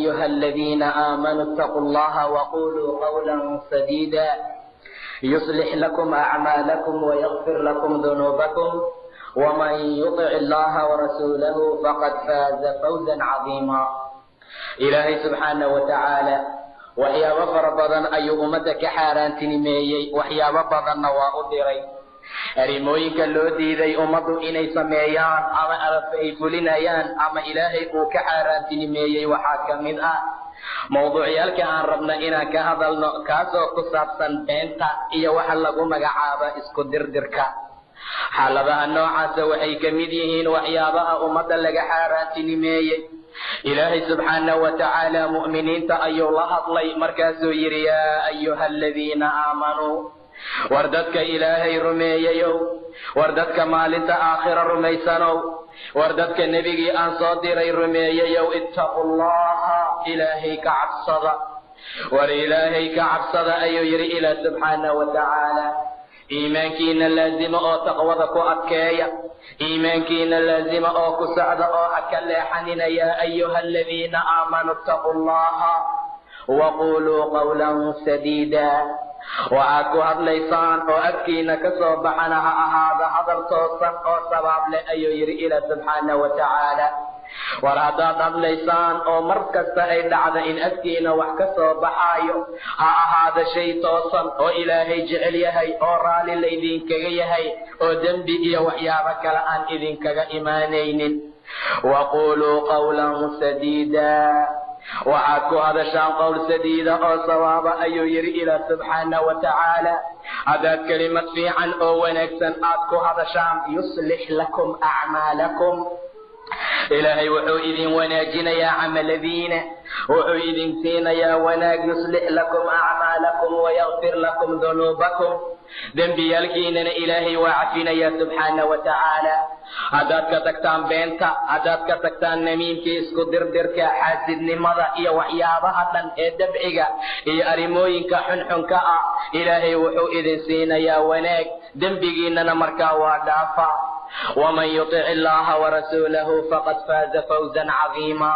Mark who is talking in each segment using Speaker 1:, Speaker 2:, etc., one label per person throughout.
Speaker 1: أيها الذين آمنوا اتقوا الله وقولوا قولا سديدا يصلح لكم أعمالكم ويغفر لكم ذنوبكم ومن يطع الله ورسوله فقد فاز فوزا عظيما. إلهي سبحانه وتعالى waxyaabo fara badan ayuu ummadda ka xaaraantinimeeyey, waxyaabo badanna waa u diray. arrimooyinka loo diiday ummaddu inay sameeyaan ama ay fulinayaan ama ilaahay uu ka xaaraantinimeeyey waxaa ka mid ah mawduucyaalka aan rabna inaan ka hadalno, kaasoo ku saabsan beenta iyo waxa lagu magacaabo isku dirdirka. xaaladaha noocaasa waxay ka mid yihiin waxyaabaha ummadda laga xaaraantinimeeyey. ilaahay subxaanahu wa tacaala mu'miniinta ayuu la hadlay, markaasuu yidhi yaa ayuha aladiina aamanuu, war dadka ilaahay rumeeyayow, war dadka maalinta aakhira rumaysanow, war dadka nebigii aan soo diray rumeeyayow, ittaqu llaha, ilaahay ka cabsada. war ilaahay ka cabsada ayuu yidhi ilaah subxaanahu wa tacaala. iimaankiina laazima oo taqwada ku adkeeya, iimaankiina laazima oo ku socda oo ha ka leexanina. yaa ayuha aladiina aamanuu ittaqu llaha waquluu qawlan sadiida. waxaad ku hadlaysaan oo afkiina ka soo baxana ha ahaada hadal toosan oo sabaab leh ayuu yidhi ilaah subxaanahu wa tacaala. war haddaad hadlaysaan oo mar kasta ay dhacdo in afkiina wax ka soo baxaayo, ha ahaada shay toosan oo ilaahay jecel yahay oo raalli laydinkaga yahay oo dembi iyo waxyaabo kale aan idinkaga imaanaynin. waquluu qawlan sadiida. waxaad ku hadashaan qowl sadiida oo sawaaba ayuu yidhi ilaah subxaanahu wa tacaala. haddaad kelimad fiican oo wanaagsan aad ku hadashaan, yuslix lakum acmaalakum, ilaahay wuxuu idin wanaajinayaa camaladiina, wuxuu idin siinayaa wanaag. yuslix lakum acmaalakum wayagfir lakum dunuubakum, dembiyaalkiinana ilaahay waa cafinayaa subxaanahu wa tacaala. haddaad ka tagtaan beenta, haddaad ka tagtaan namiimkii, isku dirdirka, xaasidnimada iyo waxyaabaha dhan ee dabciga iyo arrimooyinka xunxunka ah, ilaahay wuxuu idin siinayaa wanaag, dembigiinana markaa waa dhaafa. waman yutic illaha warasuulahu faqad faaza fawzan cadiima.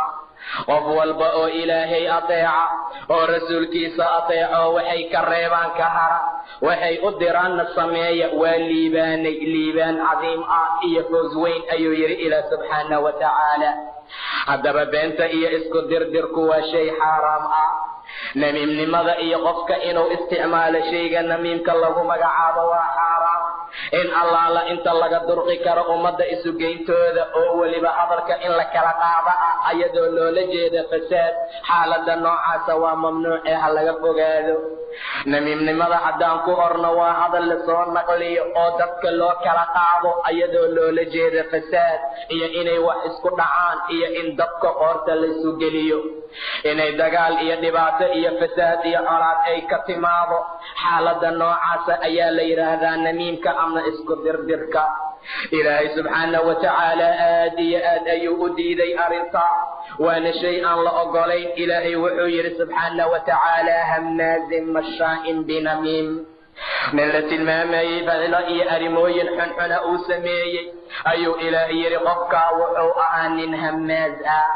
Speaker 1: qof walba oo ilaahay ateeca oo rasuulkiisa ateeco, waxay ka reebaan ka hara, waxay u diraanna sameeya, waa liibaanay, liibaan cadiim ah iyo fawz weyn ayuu yidhi ilaah subxaanahu wa tacaala. haddaba beenta iyo isku dirdirku waa shay xaaraam ah. namiimnimada iyo qofka inuu isticmaalo shayga namiimka lagu magacaabo waa xaaraam. in allaala inta laga durqi karo ummadda isugeyntooda oo weliba hadalka in la kala qaada ah ayadoo loola jeeda fasaad, xaalada noocaasa waa mamnuuc ee ha laga fogaado. namiimnimada haddaan ku horno waa hadal lasoo naqliyo oo dadka loo kala qaado ayadoo loola jeeda fasaad iyo inay wax isku dhacaan iyo in dadka qoorta laysu geliyo, inay dagaal iyo dhibaato iyo fasaad iyo colaad ay ka timaado. xaalada noocaasa ayaa la yidhaahdaa namiimka ama isku dirdirka. ilaahay subxaanahu wa tacaala aad iyo aad ayuu u diiday arrintaa, waana shay aan la ogolayn. ilaahay wuxuu yidhi subxaanahu wa tacaala hammaazin mashaa'in binamiim. nin la tilmaamayey ficilo iyo arrimooyin xunxuna uu sameeyey ayuu ilaahay yidhi qofkaa wuxuu ahaa nin hammaaz ah,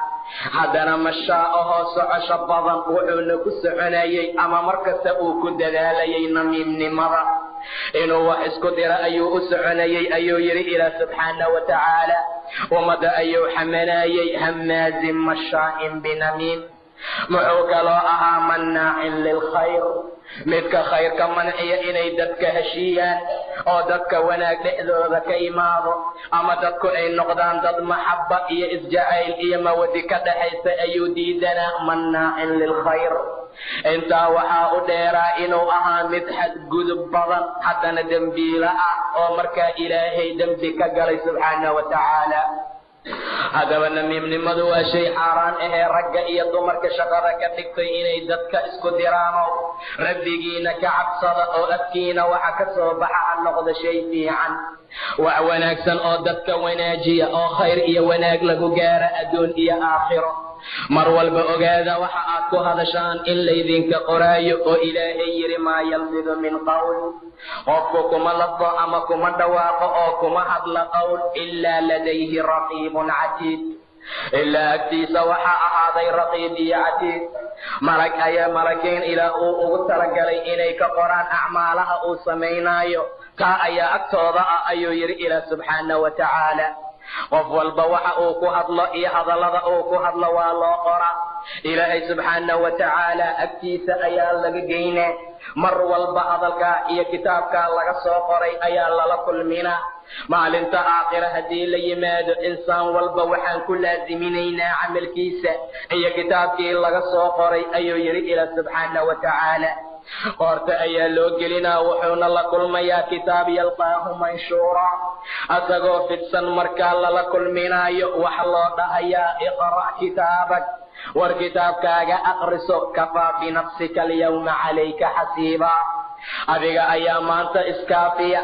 Speaker 1: haddana mashaa ahoo socosho badan, wuxuuna ku soconayey ama markasta uu ku dadaalayay namiimnimada, inuu wax isku dira ayuu u soconayey ayuu yidhi ilaah subxaanahu wa tacaala. ummadda ayuu xamanayey hammaazin mashaa'in binamiim. muxuu kaloo ahaa mannaacin lilkhayr, midka khayrka manciya inay dadka heshiiyaan oo dadka wanaag dhexdooda ka imaado, ama dadku ay noqdaan dad maxabba iyo isjacayl iyo mawadi ka dhaxaysa ayuu diidanaa. mannaacin lilkhayr. intaa waxaa u dheeraa inuu ahaa mid xadgudub badan, haddana dembiila ah oo markaa ilaahay dembi ka galay subxaanahu wa tacaala. haddaba namiimnimadu waa shay xaaraan ahee ragga iyo dumarka shaqada ka dhigtay inay dadka isku diraano. rabbigiina ka cabsada oo afkiina waxa ka soo baxa ha noqdo shay fiican, wax wanaagsan oo dadka wanaajiya oo khayr iyo wanaag lagu gaara adduun iyo aakhiro. mar walba ogaada waxa aad ku hadashaan in laydinka qoraayo oo ilaahay yidhi maa yalfidu min qawl, qofku kuma lafdo ama kuma dhawaaqo oo kuma hadla qowl ilaa ladayhi raqiibun catiid, ilaa agtiisa waxaa ahaaday raqiib iyo catiid. malag ayaa malakiin ilaa uu ugu talagalay inay ka qoraan acmaalaha uu samaynaayo. taa ayaa agtooda ah ayuu yidhi ilaah subxaana wa tacaala. qof walba waxa uu ku hadlo iyo hadallada uu ku hadlo waa loo qoraa. ilaahay subxaana wa tacaala agtiisa ayaa laga geynaa. mar walba hadalkaa iyo kitaabkaa laga soo qoray ayaa lala kulminaa. maalinta aakhira haddii la yimaado insaan walba waxaan ku laasiminaynaa camalkiisa iyo kitaabkii laga soo qoray ayuu yidhi ilaah subxaana wa tacaala. qoorta ayaa loo gelinaa wuxuuna la kulmayaa kitaab yalqaahu manshuura. asagoo fidsan markaa lala kulminaayo waxa loo dhahayaa iqra' kitaabak, war kitaabkaaga aqriso, kafaa binafsika alyawma calayka xasiiba. adiga ayaa maanta iskaafiya,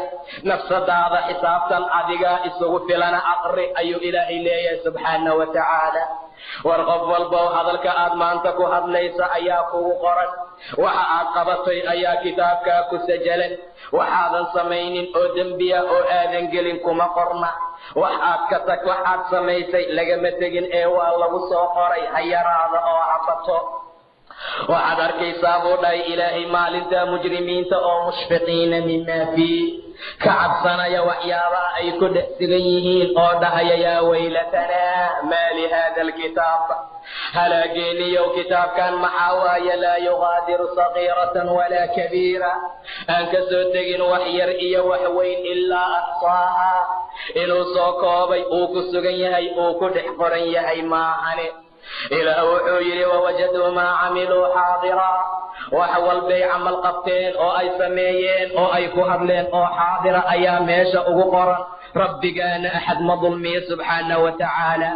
Speaker 1: nafsadaada xisaabtan adigaa isugu filana aqri ayuu ilaahay leeyahay subxaana wa tacaala. war qof walba hadalka aad maanta ku hadlaysa ayaa kugu qoran. waxa aad qabatay ayaa kitaabkaa ku sajalan. waxaadan samaynin oo dembiya oo aadan gelin kuma qorna. wax aad samaysay lagama tegin ee waa lagu soo qoray, ha yaraada oo ha bato. waxaad arkaysaa buu dhahay ilaahay maalinta mujrimiinta oo mushfiqiina mimaa fii, ka cabsanaya waxyaabaha ay ku dhex sigan yihiin oo dhahaya yaa waylatanaa maa lihaada alkitaab. halaageeniyow kitaabkan maxaa waaye laa yuqaadiru sagiiratan walaa kabiira, aan ka soo tegin wax yar iyo wax weyn ilaa axsaaha. inuu soo koobay uu ku sugan yahay uu ku dhex qoran yahay maahane. ilaah wuxuu yidhi wawajaduu maa camiluu xaadira. wax walbay camal qabteen oo ay sameeyeen oo ay ku hadleen oo xaadira ayaa meesha ugu qoran. rabbigaana axad ma dulmiyo subxaana wa tacaala.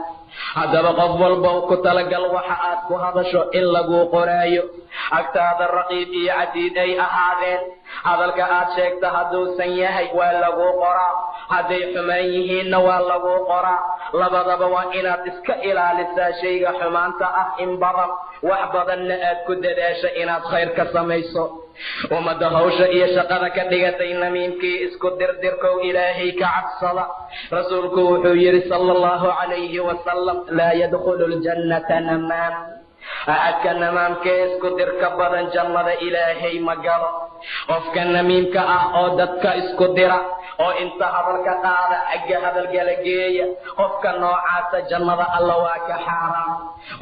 Speaker 1: haddaba qof walba ku talagal waxa aad ku hadasho in laguu qoraayo. agtaada raqiib iyo catiid ay ahaadeen. hadalka aad sheegta hadduusan yahay waa laguu qoraa, hadday xumaan yihiinna waa laguu qoraa. labadaba waa inaad iska ilaalisaa shayga xumaanta ah in badan, wax badanna aad ku dadaasha inaad khayr ka samayso. ummadda hawsha iyo shaqada ka dhigatay namiimkii isku dirdirkow ilaahay ka cabsada. rasuulku wuxuu yidhi sala allahu calayhi wasalam laa yadkhulu ljannata namaam. axadka namaamkee isku dirka badan jannada ilaahay ma galo. qofka namiimka ah oo dadka isku dira oo inta hadalka qaada xagga hadalkala geeya, qofka noocaasa jannada alla waa ka xaaraam.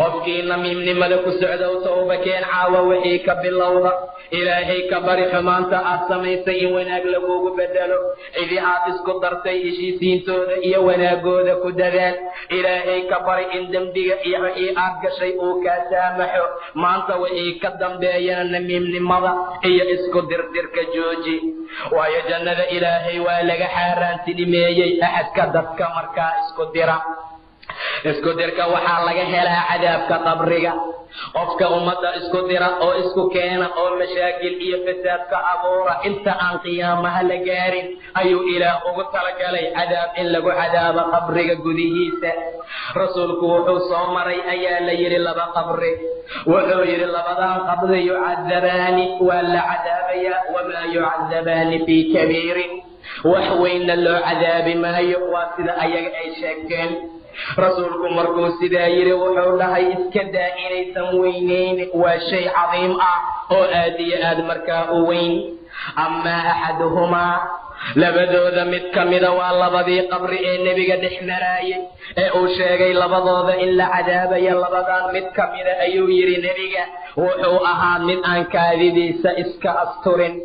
Speaker 1: qofkii namiimnimada ku socdow tawba keen, caawa wixii ka bilowda ilaahay ka bari xumaanta aad samaysay in wanaag lagugu bedelo. cidii aad isku dartay heshiisiintooda iyo wanaagooda ku dadaal. ilaahay ka bari in dembiga iyo wixii aad gashay uu kaa saamaxo. maanta wixii ka dambeeyana namiimnimada iyo isku dirdirka jooji, waayo jannada ilaahay waa laga xaaraantinimeeyey axadka dadka markaa isku dira. isku dirka waxaa laga helaa cadaabka qabriga. qofka ummadda isku dira oo isku keena oo mashaakil iyo fasaad ka abuura inta aan qiyaamaha la gaarin ayuu ilaah ugu talagalay cadaab in lagu cadaabo qabriga gudihiisa. rasuulku wuxuu soo maray ayaa la yidhi laba qabri. wuxuu yidhi labadan qabri yucadabaani waa la cadaabayaa, wamaa yucadabaani fii kabiirin, wax weynna loo cadaabi maayo. waa sida ayaga ay sheegteen. rasuulku markuu sidaa yidhi wuxuu dhahay iska daa inaysan weynayn, waa shay cadiim ah oo aad iyo aad markaa u weyn. amaa axaduhumaa, labadooda mid ka mida waa labadii qabri ee nebiga dhex maraayay ee uu sheegay labadooda in la cadaabaya. labadan mid ka mida ayuu yidhi nebiga wuxuu ahaa mid aan kaadidiisa iska asturin,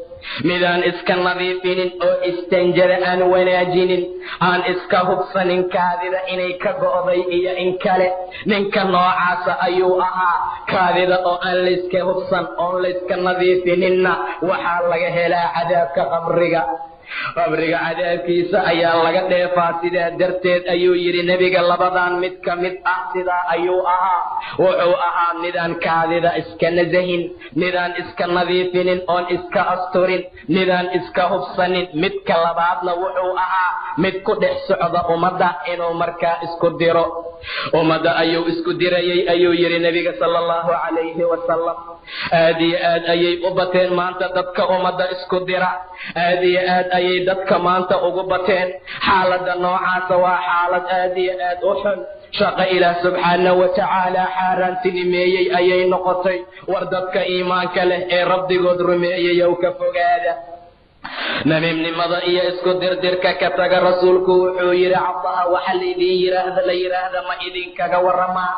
Speaker 1: midaan iska nadiifinin oo istanjada aan wanaajinin, aan iska hubsanin kaadida inay ka go'day iyo in kale. ninka noocaasa ayuu ahaa. kaadida oo aan layska hubsan oon layska nadiifininna waxaa laga helaa cadaabka qabriga. qabriga cadaabkiisa ayaa laga dheefaa. sidaa darteed ayuu yidhi nebiga labadan mid ka mid ah sidaa ayuu ahaa. wuxuu ahaa midaan kaadida iska nasahin, midaan iska nadiifinin oon iska asturin, midaan iska hubsanin. midka labaadna wuxuu ahaa mid ku dhex socda ummadda inuu markaa isku diro. ummadda ayuu isku dirayay ayuu yidhi nebiga sala allahu calayhi wasalam. aad iyo aad ayay u bateen maanta dadka ummadda isku dira. aad iyo aad ayay dadka maanta ugu bateen. xaaladda noocaasa waa xaalad aad iyo aad u xun. shaqo ilaah subxaanahu wa tacaala xaaraantinimeeyey ayay noqotay. war dadka iimaanka leh ee rabbigood rumeeyey ow ka fogaada. namiimnimada iyo isku dirdirka ka taga. rasuulku wuxuu yidhi cabdaha waxa la yidhaahda ma idinkaga waramaa,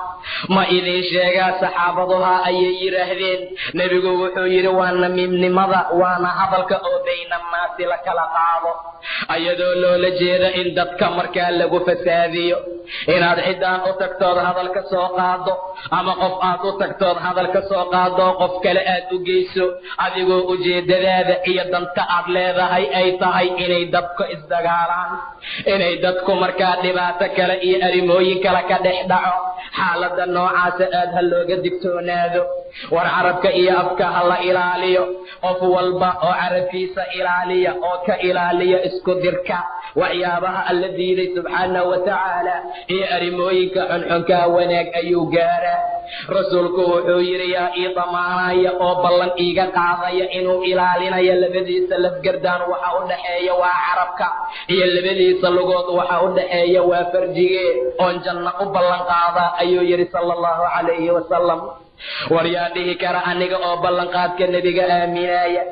Speaker 1: ma idin sheegaa? saxaabaduha ayay yidhaahdeen. nebigu wuxuu yidhi waa namiimnimada, waana hadalka oo baynannaasi la kala qaado, ayadoo loola jeeda in dadka markaa lagu fasaadiyo. inaad cidaan u tagtood hadal ka soo qaado, ama qof aad u tagtood hadal ka soo qaado qof kale aad u geyso, adigoo ujeedadaada iyo danta aad leedahay ay tahay inay dadku isdagaalaan, inay dadku markaa dhibaato kale iyo arrimooyin kale ka dhex dhaco. xaaladda noocaasa aad ha looga digtoonaado. war carabka iyo afka ha la ilaaliyo. qof walba oo carabkiisa ilaaliya oo ka ilaaliya isku dirka, waxyaabaha alla diiday subxaanahu wa tacaala iyo arrimooyinka xunxunkaa wanaag ayuu gaaraa. rasuulku wuxuu yidhi yaa ii damaanaya oo ballan iiga qaadaya inuu ilaalinayo labadiisa lafgardaan, waxa u dhaxeeya waa carabka, iyo labadiisa lugood waxa u dhaxeeya waa farjigee, oon janno u ballan qaadaa ayuu yidhi sala allahu calayhi wasalam. war yaa dhihi kara aniga oo ballanqaadka nebiga aaminaya?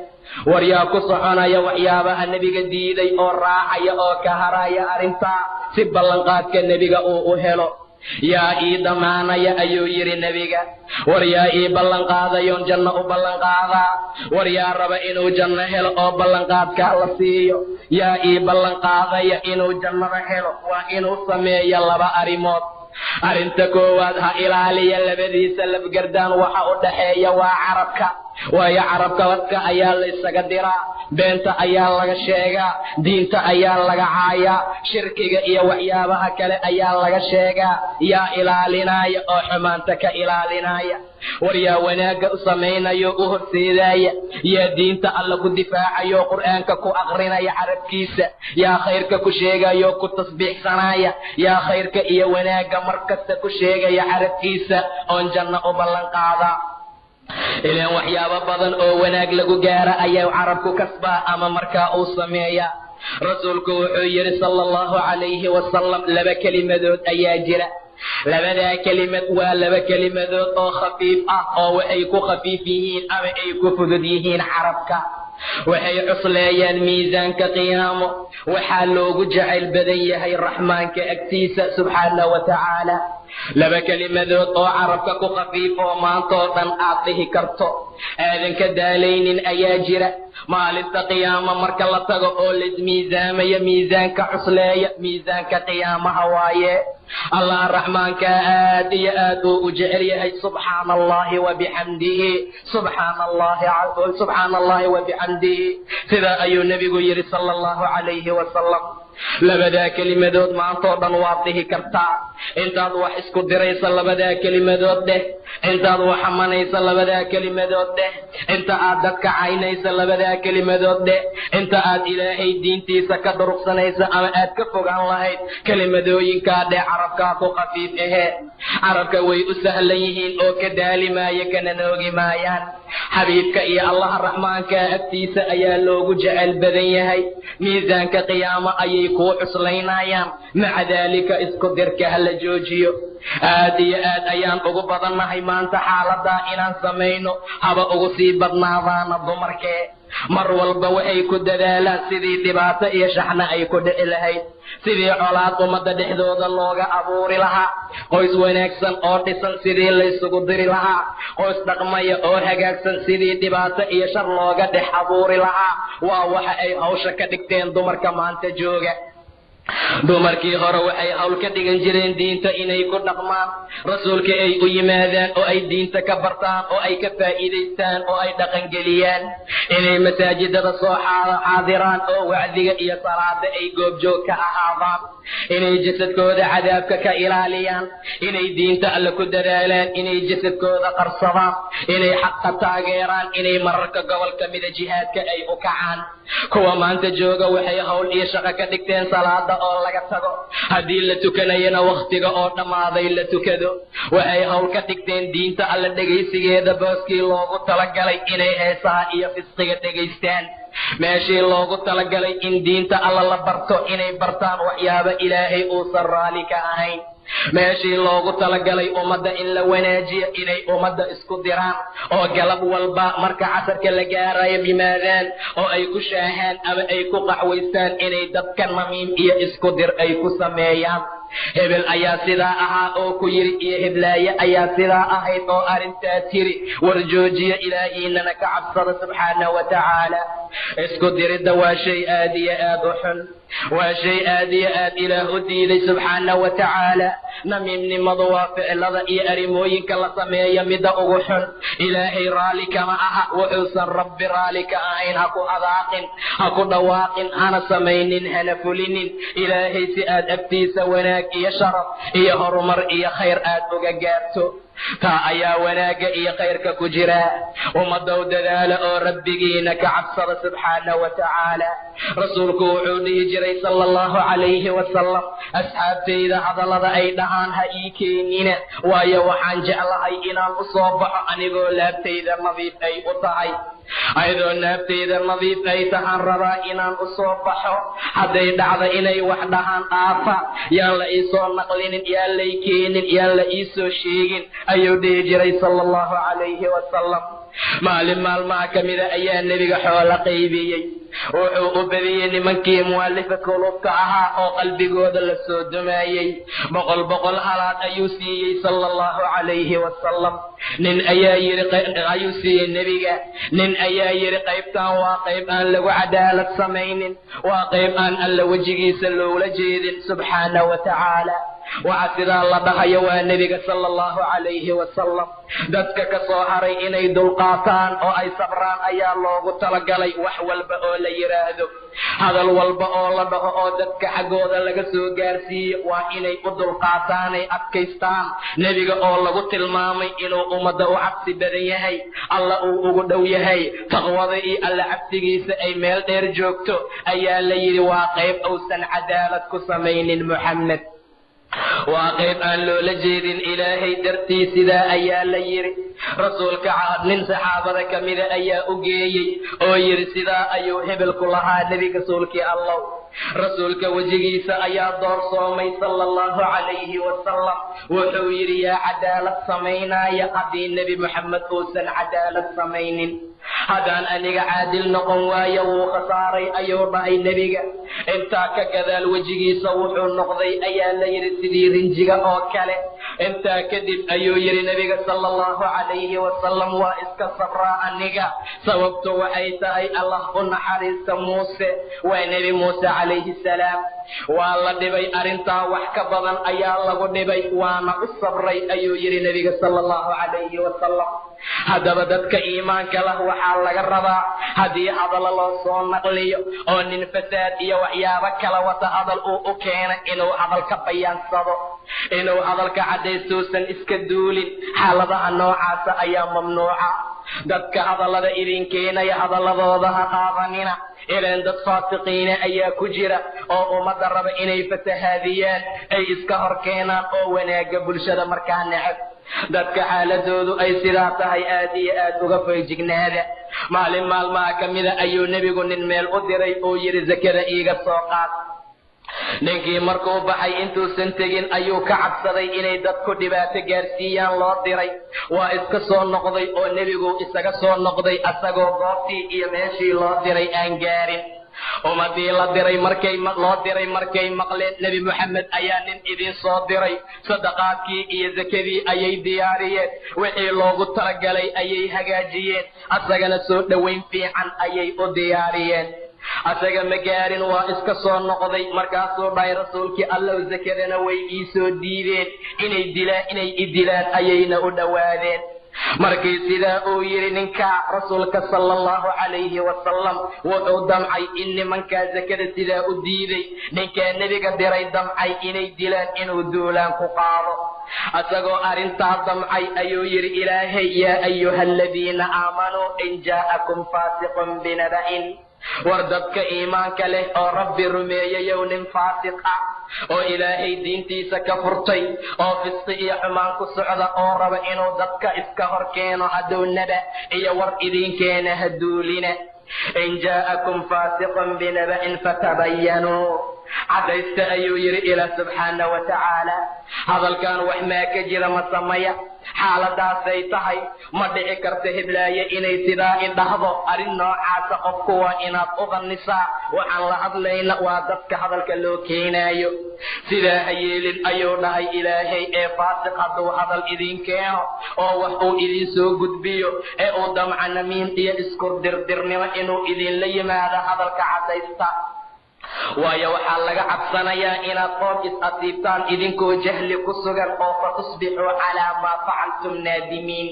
Speaker 1: war yaa ku soconaya waxyaabaha nebiga diiday oo raacaya oo ka haraya arrintaa si ballanqaadka nebiga uu u helo? yaa ii damaanaya ayuu yidhi nebiga. war yaa ii ballanqaadayoon janno u ballanqaadaa? war yaa raba inuu janno helo oo ballanqaadkaa la siiyo? yaa ii ballanqaadaya inuu jannada helo waa inuu sameeyo laba arrimood. arrinta koowaad ha ilaaliya labadiisa lafgardaan, waxa u dhaxeeya waa carabka, waayo carabka dadka ayaa la isaga diraa, beenta ayaa laga sheegaa, diinta ayaa laga caayaa, shirkiga iyo waxyaabaha kale ayaa laga sheegaa. yaa ilaalinaya oo xumaanta ka ilaalinaya? war yaa wanaagga u samaynayo u horseedaya? yaa diinta alla ku difaacayo qur'aanka ku aqrinaya carabkiisa? yaa khayrka ku sheegayo ku tasbiixsanaya? yaa khayrka iyo wanaagga markasta ku sheegaya carabkiisa oon janno u ballan qaadaa? ilaan waxyaabo badan oo wanaag lagu gaara ayaa carabku kasbaa ama markaa uu sameeyaa. rasuulku wuxuu yidhi sala allahu calayhi wasalam laba kelimadood ayaa jira. labadaa kelimad waa laba kelimadood oo khafiif ah, oo waxay ku khafiif yihiin ama ay ku fudud yihiin carabka. waxay cusleeyaan miisaanka qiyaamo, waxaa loogu jacayl badan yahay raxmaanka agtiisa subxaanahu wa tacaala. laba kelimadood oo carabka ku khafiif oo maantoo dhan aad dhihi karto, aadan ka daalaynin ayaa jira. maalinta qiyaamo marka la tago oo laismiisaamaya, miisaanka cusleeya miisaanka qiyaamaha waaye. allah raxmaanka aad iyo aad uu u jecel yahay. subxaana allahi wa bixamdihi, subxaana allahi wa bixamdihi. sidaa ayuu nebigu yidhi sala allahu calayhi wasalam. labadaa kelimadood maantoo dhan waad dhihi kartaa. intaad wax isku diraysa labadaa kelimadood dheh, intaad wax xamanaysa labadaa kelimadood dheh, inta aad dadka caynaysa labadaa kelimadood dheh, inta aad ilaahay diintiisa ka durugsanaysa ama aad ka fogaan lahayd kelimadooyinkaa dheh. carabkaa ku khafiif ahee, carabka way u sahlan yihiin oo ka daali maayo kana noogi maayaan. xabiibka iyo allaha raxmaanka agtiisa ayaa loogu jecel badan yahay. miisaanka qiyaamo ayay kuu cuslaynayaan. maca daalika isku dirka ha la joojiyo. aad iyo aad ayaan ugu badannahay maanta xaaladaa inaan samayno, haba ugu sii badnaadaana dumarkee. mar walba waxay ku dadaalaan sidii dhibaato iyo shaxna ay ku dhici lahayd, sidii colaad ummadda dhexdooda looga abuuri lahaa, qoys wanaagsan oo dhisan sidii laysugu diri lahaa, qoys dhaqmaya oo hagaagsan sidii dhibaato iyo shar looga dhex abuuri lahaa. waa waxa ay hawsha ka dhigteen dumarka maanta jooga. dumarkii hore waxay hawl ka dhigan jireen diinta inay ku dhaqmaan, rasuulka ay u yimaadaan oo ay diinta ka bartaan oo ay ka faa'iidaystaan oo ay dhaqangeliyaan, inay masaajidada soo xaadiraan oo wacdiga iyo salaada ay goobjoog ka ahaadaan, inay jasadkooda cadaabka ka ilaaliyaan, inay diinta alle ku dadaalaan, inay jasadkooda qarsadaan, inay xaqa taageeraan, inay mararka gobol ka mida jihaadka ay u kacaan. kuwa maanta jooga waxay hawl iyo shaqo ka dhigteen salaada oo laga tago, haddii la tukanayana wakhtiga oo dhammaaday la tukado. waxay hawl ka dhigteen diinta alle dhegaysigeeda booskii loogu talagalay inay heesaha iyo fisqiga dhegaystaan, meeshii loogu talagalay in diinta alla la barto inay bartaan waxyaaba ilaahay uusan raali ka ahayn. meeshii loogu talagalay ummadda in la wanaajiyo inay ummadda isku diraan oo galab walba marka casarka la gaarayo bimaadaan oo ay ku shaahaan ama ay ku qaxwaystaan inay dadka namiim iyo isku dir ay ku sameeyaan. hebel ayaa sidaa ahaa oo ku yiri iyo heblaaye ayaa sidaa ahayd oo arrintaa tiri war joojiya ilaahiinana ka cabsada subxaanahu wa tacaala. isku diridda waa shay aad iyo aad u xun, waa shay aad iyo aad ilaah u diiday subxaanahu wa tacaala. namiimnimadu waa ficilada iyo arrimooyinka la sameeya midda ugu xun. ilaahay raalli kama aha wuxuusan rabbi raalli ka ahayn. ha ku hadaaqin, ha ku dhawaaqin, hana samaynin, hana fulinin. ilaahay si aad agtiisa wanaag iyo sharaf iyo horumar iyo khayr aad uga gaarto, taa ayaa wanaagga iyo khayrka ku jira. ummadow dadaala oo rabbigiina ka cabsada subxaanahu wa tacaala. rasuulku wuxuu dhihi jiray sala allahu calayhi wasalam, asxaabtayda hadallada ay dhahaan ha ii keenina, waayo waxaan jeclahay inaan u soo baxo anigoo laabtayda nadiif ay u tahay. ayadoo naabtayda nadiif ay tahaan rabaa inaan u soo baxo. hadday dhacdo inay wax dhahaan aafa, yaan la ii soo naqlinin, yaan lay keenin, yaan la ii soo sheegin ayuu dhihi jiray sala allahu calayhi wasalam. maalin maalmaha ka mida ayaa nebiga xoolo qaybiyey. wuxuu u badiyey nimankii mu'alifa kulubka ahaa oo qalbigooda la soo dumaayey. boqol halaad ayuu siiyey sala allahu calayhi wasalam. nin ayaa yiri ayuu siiyey nebiga. nin ayaa yiri qaybtan waa qayb aan lagu cadaalad samaynin, waa qayb aan alla wejigiisa loola jeedin subxaanahu wa tacaala. waxa sidaa la dhahayo waa nebiga sala allahu calayhi wasalam. dadka ka soo haray inay dulqaataan oo ay sabraan ayaa loogu talagalay. wax walba oo la yiraahdo, hadal walba oo la dhaho oo dadka xaggooda laga soo gaarsiiyo waa inay u dulqaataan, ay adkaystaan. nebiga oo lagu tilmaamay inuu ummadda u cabsi badan yahay, alla uu ugu dhow yahay, taqwada iyo alla cabsigiisa ay meel dheer joogto, ayaa la yidhi waa qayb uusan cadaalad ku samaynin Muxamed. waa qayb aan loola jeedin ilaahay dartii. sidaa ayaa la yiri. rasuulka nin saxaabada ka mida ayaa u geeyey oo yiri sidaa ayuu hebel ku lahaa nebiga rasuulkii allah. rasuulka wejigiisa ayaa doorsoomay sala allahu calayhi wasalam. wuxuu yidhi yaa cadaalad samaynaya haddii nebi Muxamed uusan cadaalad samaynin. haddaan aniga caadil noqon waayo wuu khasaaray ayuu dhahay nebiga. intaa ka gadaal wejigiisa wuxuu noqday ayaa la yidhi sidii rinjiga oo kale. intaa kadib ayuu yidhi nebiga sala allahu calayhi wasalam waa iska sabraa aniga, sababtu waxay tahay allah u naxariista muuse. waa nebi muuse calayhi salaam. waa la dhibay arrintaa wax ka badan ayaa lagu dhibay, waana u sabray ayuu yidhi nebiga sala allahu calayhi wasalam. haddaba dadka iimaanka lah waxaa laga rabaa haddii hadallo loo soo naqliyo oo nin fasaad iyo waxyaabo kala wata hadal uu u keena inuu hadalka bayaansado, inuu hadalka caddaystuusan iska duulin. xaaladaha noocaasa ayaa mamnuuca. dadka hadallada idin keenaya hadalladooda ha qaadanina. ileen dad faasiqiina ayaa ku jira oo ummadda raba inay fatahaadiyaan, ay iska hor keenaan oo wanaagga bulshada markaa necab. dadka xaaladoodu ay sidaa tahay aad iyo aad uga feejignaada. maalin maalmaha ka mida ayuu nebigu nin meel u diray oo yidhi sakada iiga soo qaad. ninkii markuu baxay intuusan tegin ayuu ka cabsaday inay dadku dhibaato gaarsiiyaan loo diray. waa iska soo noqday oo nebigu isaga soo noqday asagoo goobtii iyo meeshii loo diray aan gaarin. ummadii loo diray markay maqleen nebi Muxamed ayaa nin idin soo diray, sadaqaadkii iyo zakadii ayay diyaariyeen, wixii loogu talagalay ayay hagaajiyeen, asagana soo dhoweyn fiican ayay u diyaariyeen. asaga ma gaarin, waa iska soo noqday. markaasuu dhahay rasuulkii allow zakadana way ii soo diideen, inay idilaan ayayna u dhowaadeen. markii sidaa uu yidhi ninka rasuulka sala allahu calayhi wasalam wuxuu damcay in nimankaa zakada sidaa u diiday ninkaa nebiga diray damcay inay dilaan inuu duulaan ku qaado. asagoo arrintaa damcay ayuu yidhi ilaahay yaa ayuha aladiina aamanuu in jaa'akum faasiqun binaba'in. war dadka iimaanka leh oo rabbi rumeeyayow nin faasiq ah oo ilaahay diintiisa ka furtay oo fisqi iyo xumaan ku socda oo raba inuu dadka iska hor keeno hadownaba iyo war idinkeena haduulina. in jaa'akum faasiqun binaba'in fatabayyanuu. cadaysta ayuu yidhi ilaah subxaana wa tacaala. hadalkan wax maa ka jira ma sameya xaaladaasay tahay ma dhici karta hiblaaye inay sidaa idhahdo. arrin noocaasa qofku waa inaad u qanisaa. waxaan la hadlayna waa dadka hadalka loo keenaayo. sidaa ha yeelin ayuu dhahay ilaahay. ee faasiq hadduu hadal idin keeno oo wax uu idin soo gudbiyo ee uu damca namiim iyo isku dirdirnimo inuu idinla yimaado, hadalka cadaysta. waayo waxaa laga cabsanayaa inaad qoom is-asiibtaan idinkoo jahli ku sugan oo fa tusbixuu calaa maa facaltum naadimiin.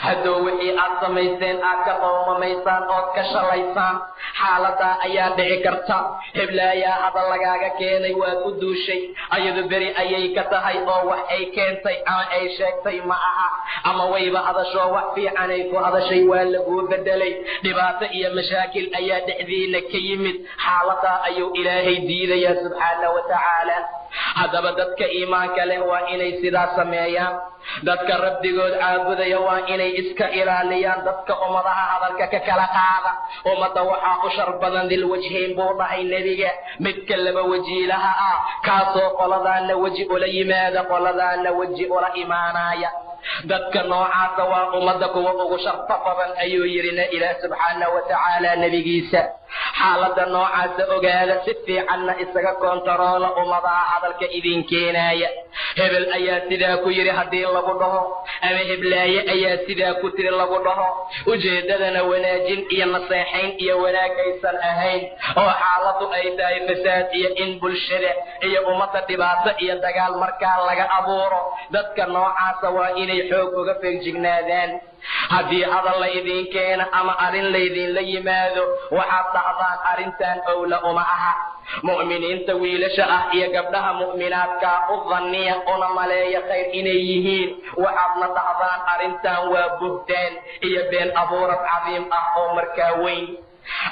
Speaker 1: hadduu wixii aad samayseen aad ka qoomamaysaan ood ka shalaysaan, xaaladaa ayaa dhici karta. hiblaayaa hadal lagaaga keenay waad u duushay, ayadu beri ayay ka tahay oo wax ay keentay ama ay sheegtay ma aha, ama wayba hadashoo wax fiicanay ku hadashay waa laguu bedelay. dhibaato iyo mashaakil ayaa dhexdiina ka yimid. xaaladaa ayuu ilaahay diidayaa subxaana wa tacaala. haddaba dadka iimaanka leh waa inay sidaa sameeyaan. dadka rabbigood caabudaya waa inay iska ilaaliyaan dadka ummadaha hadalka ka kala qaada. ummadda waxaa u shar badan dilwajhayn buu dhahay nebiga, midka laba wajiilaha ah, kaasoo qoladaana weji ula yimaada qoladaana weji ula imaanaya. dadka noocaasa waa ummadda kuwa ugu sharta badan ayuu yidhina ilaah subxaana wa tacaala nebigiisa. xaalada noocaasa ogaada, si fiicanna isaga koontaroola ummadaha hadalka idin keenaaya. hebel ayaa sidaa ku yidhi haddii lagu dhaho, ama heblaaye ayaa sidaa ku tiri lagu dhaho, ujeeddadana wanaajin iyo naseexayn iyo wanaag aysan ahayn, oo xaaladu ay tahay fasaad iyo in bulshada iyo ummadda dhibaato iyo dagaal markaa laga abuuro. dadka noocaasa waa inay xoog uga feegjignaadaan. haddii hadal la idin keena ama arrin laydinla yimaado, waxaad dhahdaan arrintan owla uma aha. mu'miniinta wiilasha ah iyo gabdhaha mu'minaadkaa u dhanniya una maleeya khayr inay yihiin. waxaadna dhahdaan arrintan waa buhtaan iyo been abuurad cadiim ah oo markaa weyn.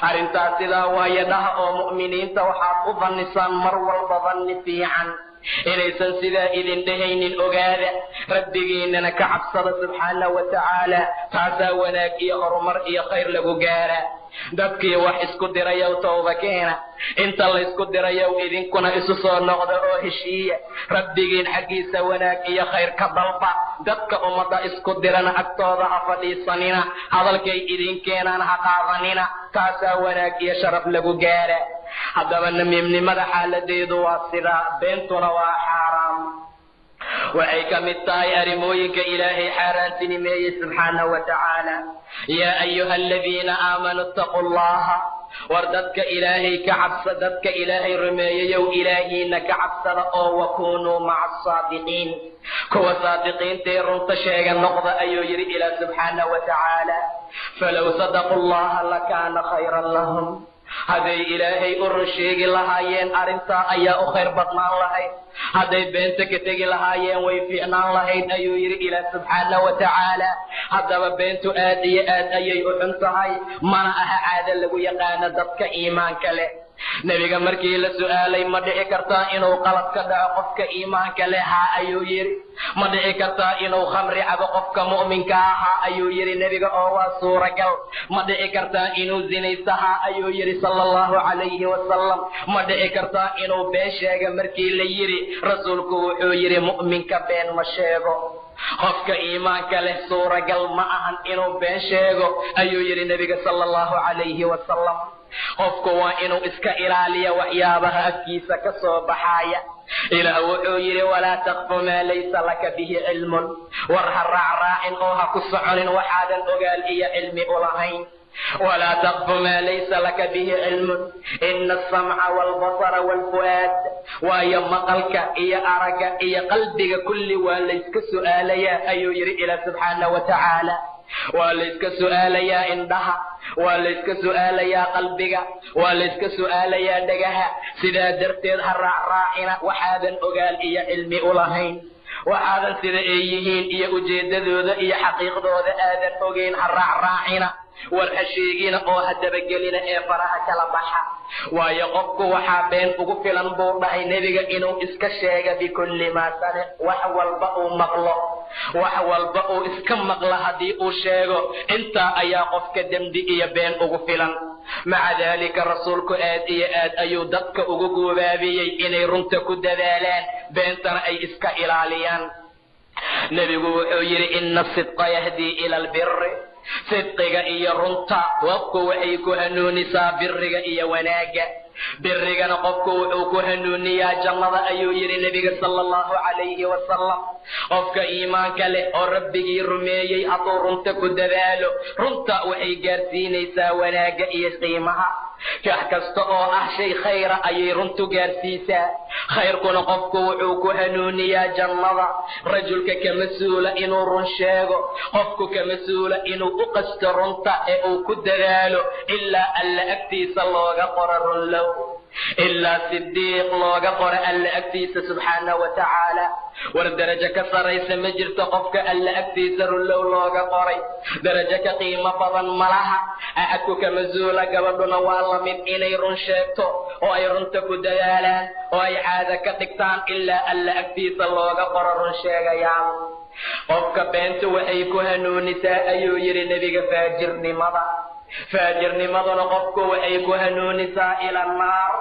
Speaker 1: arrintaas sidaa waaye dhaha oo mu'miniinta waxaad u dhannisaan mar walba dhanni fiican. inaysan sidaa idin dhehaynin ogaada. rabbigiinana ka cabsada subxaana wa tacaala. taasaa wanaag iyo horumar iyo khayr lagu gaaraa. dadkii wax isku dirayow towba keena. inta laysku dirayow idinkuna isu soo noqda oo heshiiya. rabbigiin xaggiisa wanaag iyo khayr ka dalba. dadka ummadda isku dirana agtooda ha fadhiisanina. hadalkay idin keenaan ha qaadanina. taasaa wanaag iyo sharaf lagu gaara. haddaba namiimnimada xaaladeedu waa sidaa, beentuna waa xaaraam. waxay ka mid tahay arrimooyinka ilaahay xaaraantinimeeyey subxaana wa tacaala. yaa ayuha aladiina aamanuu ittaquu llaha. war dadka ilaahay ka cabsa, dadka ilaahay rumeeyayow ilaahiina ka cabsada oo wakunuu maca asaadiqiin. kuwa saadiqiintae runta sheega noqda ayuu yidhi ilaah subxaana wa tacaala. falow sadaquu llaha lakaana khayran lahum. hadday ilaahay u run sheegi lahaayeen arrintaa ayaa u khayr badnaan lahayd. hadday beenta ka tegi lahaayeen way fiicnaan lahayd ayuu yidhi ilaah subxaana wa tacaala. haddaba beentu aad iyo aad ayay u xun tahay, mana aha caado lagu yaqaano dadka iimaanka leh. nebiga markii la su'aalay ma dhici kartaa inuu qalad ka dhaco qofka iimaanka leh? haa ayuu yidhi. ma dhici kartaa inuu khamri cabo qofka mu'minka ahaa? ayuu yidhi nebiga, oo waa suuragal. ma dhici kartaa inuu zinaysto? haa ayuu yidhi sala allahu calayhi wasalam. ma dhici kartaa inuu been sheega? markii la yidhi rasuulku wuxuu yidhi mu'minka been ma sheego. qofka iimaanka leh suuragal ma ahan inuu been sheego ayuu yidhi nebiga sala allahu calayhi wasalam. qofku waa inuu iska ilaaliya waxyaabaha afkiisa ka soo baxaaya. ilaah wuxuu yidhi walaa taqfu maa laysa laka bihi cilmun. war ha raacraacin oo ha ku soconin waxaadan ogaal iyo cilmi u lahayn. ولا تقف ما ليس لك به علم إن السمع والبصر والفؤاد ويا مقلك إيا أرق إيا قلبك كل وليسك سؤال يا أيو يري إلى سبحانه وتعالى. وليسك سؤال يا إندها وليسك سؤال يا قلبك وليسك سؤال يا دقها سيدا درتين هالرعرائنا وحادا أقال إيا علمي أولهين وحادا سيدا إيهين إيا أجيددوذا إيا حقيقدوذا آذا أقين هالرعرائنا والحشيقين أو هدبقلين إيه فراها كالبحا ويقفك وحابين أقفلا بورنا نبيك إنو إسكشيغ بكل ما سنة وحوال بأو مقلق wax walba uu iska maqla haddii uu sheego intaa ayaa qofka dembi iyo been ugu filan. maca daalika rasuulku aad iyo aad ayuu dadka ugu guubaabiyey inay runta ku dadaalaan, beentana ay iska ilaaliyaan. nebigu wuxuu yidhi ina sidqa yahdii ila albiri, sidqiga iyo runta qofku waxay ku hanuunisaa biriga iyo wanaagga. birigana qofku wuxuu ku hanuuniyaa jannada ayuu yidhi nebiga sala allahu calayhi wasalam. qofka iimaanka leh oo rabbigii rumeeyey hadduu runta ku dadaalo, runta waxay gaarsiinaysaa wanaagga iyo qiimaha. wax kasta oo ah shay khayra ayay runtu gaarsiisaa. khayrkuna qofku wuxuu ku hanuuniyaa jannada. rajulka ka mas-uula inuu run sheego, qofku ka mas-uula inuu u qasto runta ee uu ku dadaalo ilaa alla agtiisa looga qoro runlow, ilaa sidiiq looga qoro alla agtiisa subxaanahu wa tacaala. war darajo ka saraysa ma jirto qofka alla agtiisa runlow looga qoray. darajo ka qiimo badan malaha. axadku ka mas-uula gabadhuna waa la mid inay run sheegto oo ay runta ku dadaalaan oo ay caada ka dhigtaan ilaa alla agtiisa looga qoro run sheegayaan. qofka beenta waxay ku hanuunisaa ayuu yidhi nebiga faajirnimada. faajirnimaduna qofku waxay ku hanuunisaa ila naar.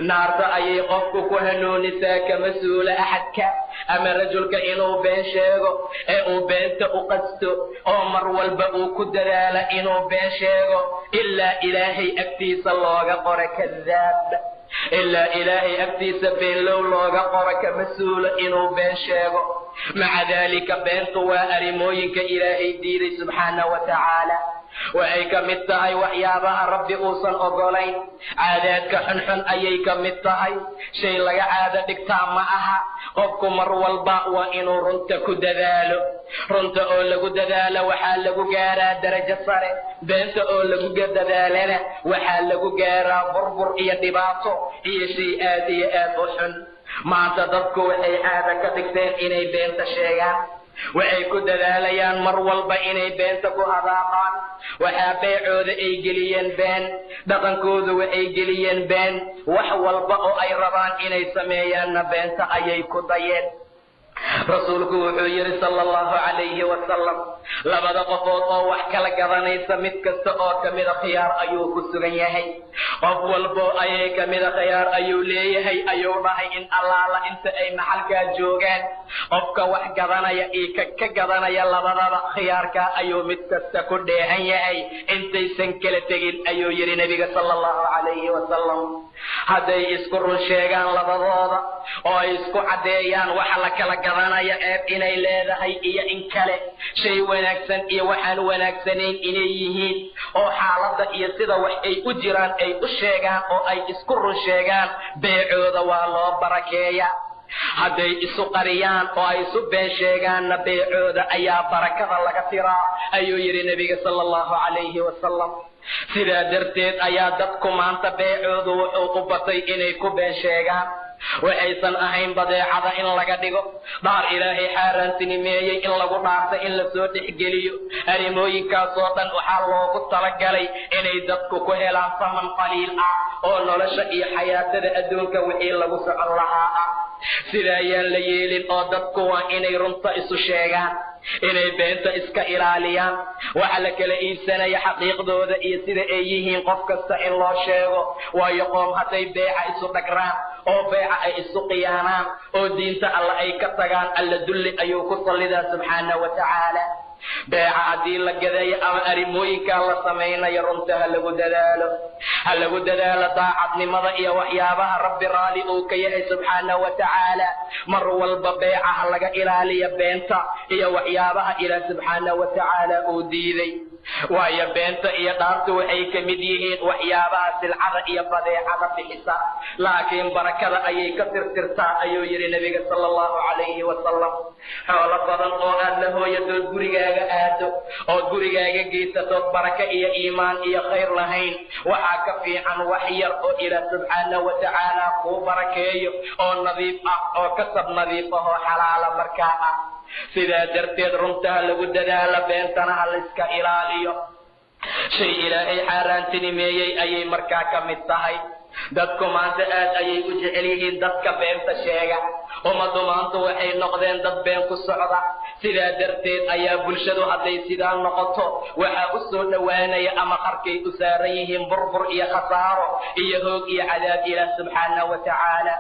Speaker 1: naarta ayay qofku ku hanuunisaa ka mas-uula axadka ama rajulka inuu been sheego ee uu beenta u qasto oo mar walba uu ku dadaala inuu been sheego ilaa ilaahay agtiisa looga qoro kadaab. ilaa ilaahay agtiisa beenlow looga qoro ka mas-uula inuu been sheego. maca daalika beentu waa arrimooyinka ilaahay diiday subxaanahu wa tacaala. waxay ka mid tahay waxyaabaha rabbi uusan ogolayn. caadaadka xunxun ayay ka mid tahay. shay laga caado dhigtaa ma aha. qofku mar walba waa inuu runta ku dadaalo. runta oo lagu dadaalo waxaa lagu gaaraa darajo sare. beenta oo lagu dadaalana waxaa lagu gaaraa burbur iyo dhibaato iyo shay aad iyo aad u xun. maanta dadku waxay caado ka dhigteen inay beenta sheegaan. waxay ku dadaalayaan mar walba inay beenta ku hadaaqaan. waxaa beecooda ay geliyeen been, dhaqankooda waxay geliyeen been. wax walba oo ay rabaan inay sameeyaanna beenta ayay ku dayeen. rasuulku wuxuu yidhi sala allahu calayhi wasalam, labada qofood oo wax kala gadanaysa mid kasta oo kamida khiyaar ayuu ku sugan yahay. qof walbo ayay kamida khiyaar ayuu leeyahay ayuu dhahay in allaala inta ay maxalkaa joogaan. qofka wax gadanaya iyo ka gadanaya labadaba khiyaarka ayuu mid kasta ku dheehan yahay intaysan kala tegin ayuu yidhi nebiga sala allahu calayhi wasalam. hadday isku run sheegaan labadooda oo ay isku caddeeyaan waxa la kala gadanaya eeb inay leedahay iyo in kale, shay wanaagsan iyo waxaan wanaagsanayn inay yihiin, oo xaaladda iyo sida wax ay u jiraan ay u sheegaan oo ay isku run sheegaan, beecooda waa loo barakeeya. hadday isu qariyaan oo ay isu been sheegaanna beecooda ayaa barakada laga tiraa ayuu yidhi nebiga sala allahu calayhi wasalam. sidaa darteed ayaa dadku maanta beecoodu wuxuu u batay inay ku been sheegaan. waxaysan ahayn badeecada in laga dhigo dhaar ilaahay xaaraantinimeeyey in lagu dhaarta in la soo dhexgeliyo. arrimooyinkaasoo dhan waxaa loogu talagalay inay dadku ku helaan saman qaliil ah oo nolosha iyo xayaatada adduunka wixii lagu socon lahaa ah. sidaa ayaan la yeelin oo dadku waa inay runta isu sheegaan, inay beenta iska ilaaliyaan. waxa la kala iibsanaya xaqiiqdooda iyo sida ay yihiin qof kasta in loo sheego. waayo qoom hadday beeca isu dhagraan oo beeca ay isu khiyaanaan oo diinta alla ay ka tagaan, alla dulli ayuu ku sallidaa subxaanahu wa tacaala. beeca haddii la gadayo ama arrimooyinkaa la samaynayo runta ha lagu dadaalo. ha lagu dadaalo daacadnimada iyo waxyaabaha rabbi raali uu ka yahay subxaanahu wa tacaala. mar walba beeca ha laga ilaaliyo beenta iyo waxyaabaha ilaah subxaanahu wa tacaala uu diiday. waayo beenta iyo dhaartu waxay ka mid yihiin waxyaabaha silcada iyo badeecada bixisa, laakiin barakada ayay ka tirtirtaa ayuu yidhi nebiga sala allahu calayhi wasalam. xoolo badan oo aad la hooyadood gurigaaga aado oo gurigaaga geysatood baraka iyo iimaan iyo khayr lahayn, waxaa ka fiican wax yar oo ilaah subxaanahu wa tacaala kuu barakeeyo oo nadiif ah oo kasab nadiif ah oo xalaala markaa ah. sidaa darteed runta ha lagu dadaalo, beentana ha layska ilaaliyo. shay ilaahay xaaraantinimeeyey ayay markaa ka mid tahay. dadku maanta aad ayay u jecel yihiin dadka beenta sheega. ummaddu maanta waxay noqdeen dad been ku socda. sidaa darteed ayaa bulshadu hadday sidaa noqoto waxaa u soo dhowaanaya ama qarkay u saaran yihiin burbur iyo khasaaro iyo hoog iyo cadaab ilaah subxaanahu wa tacaala.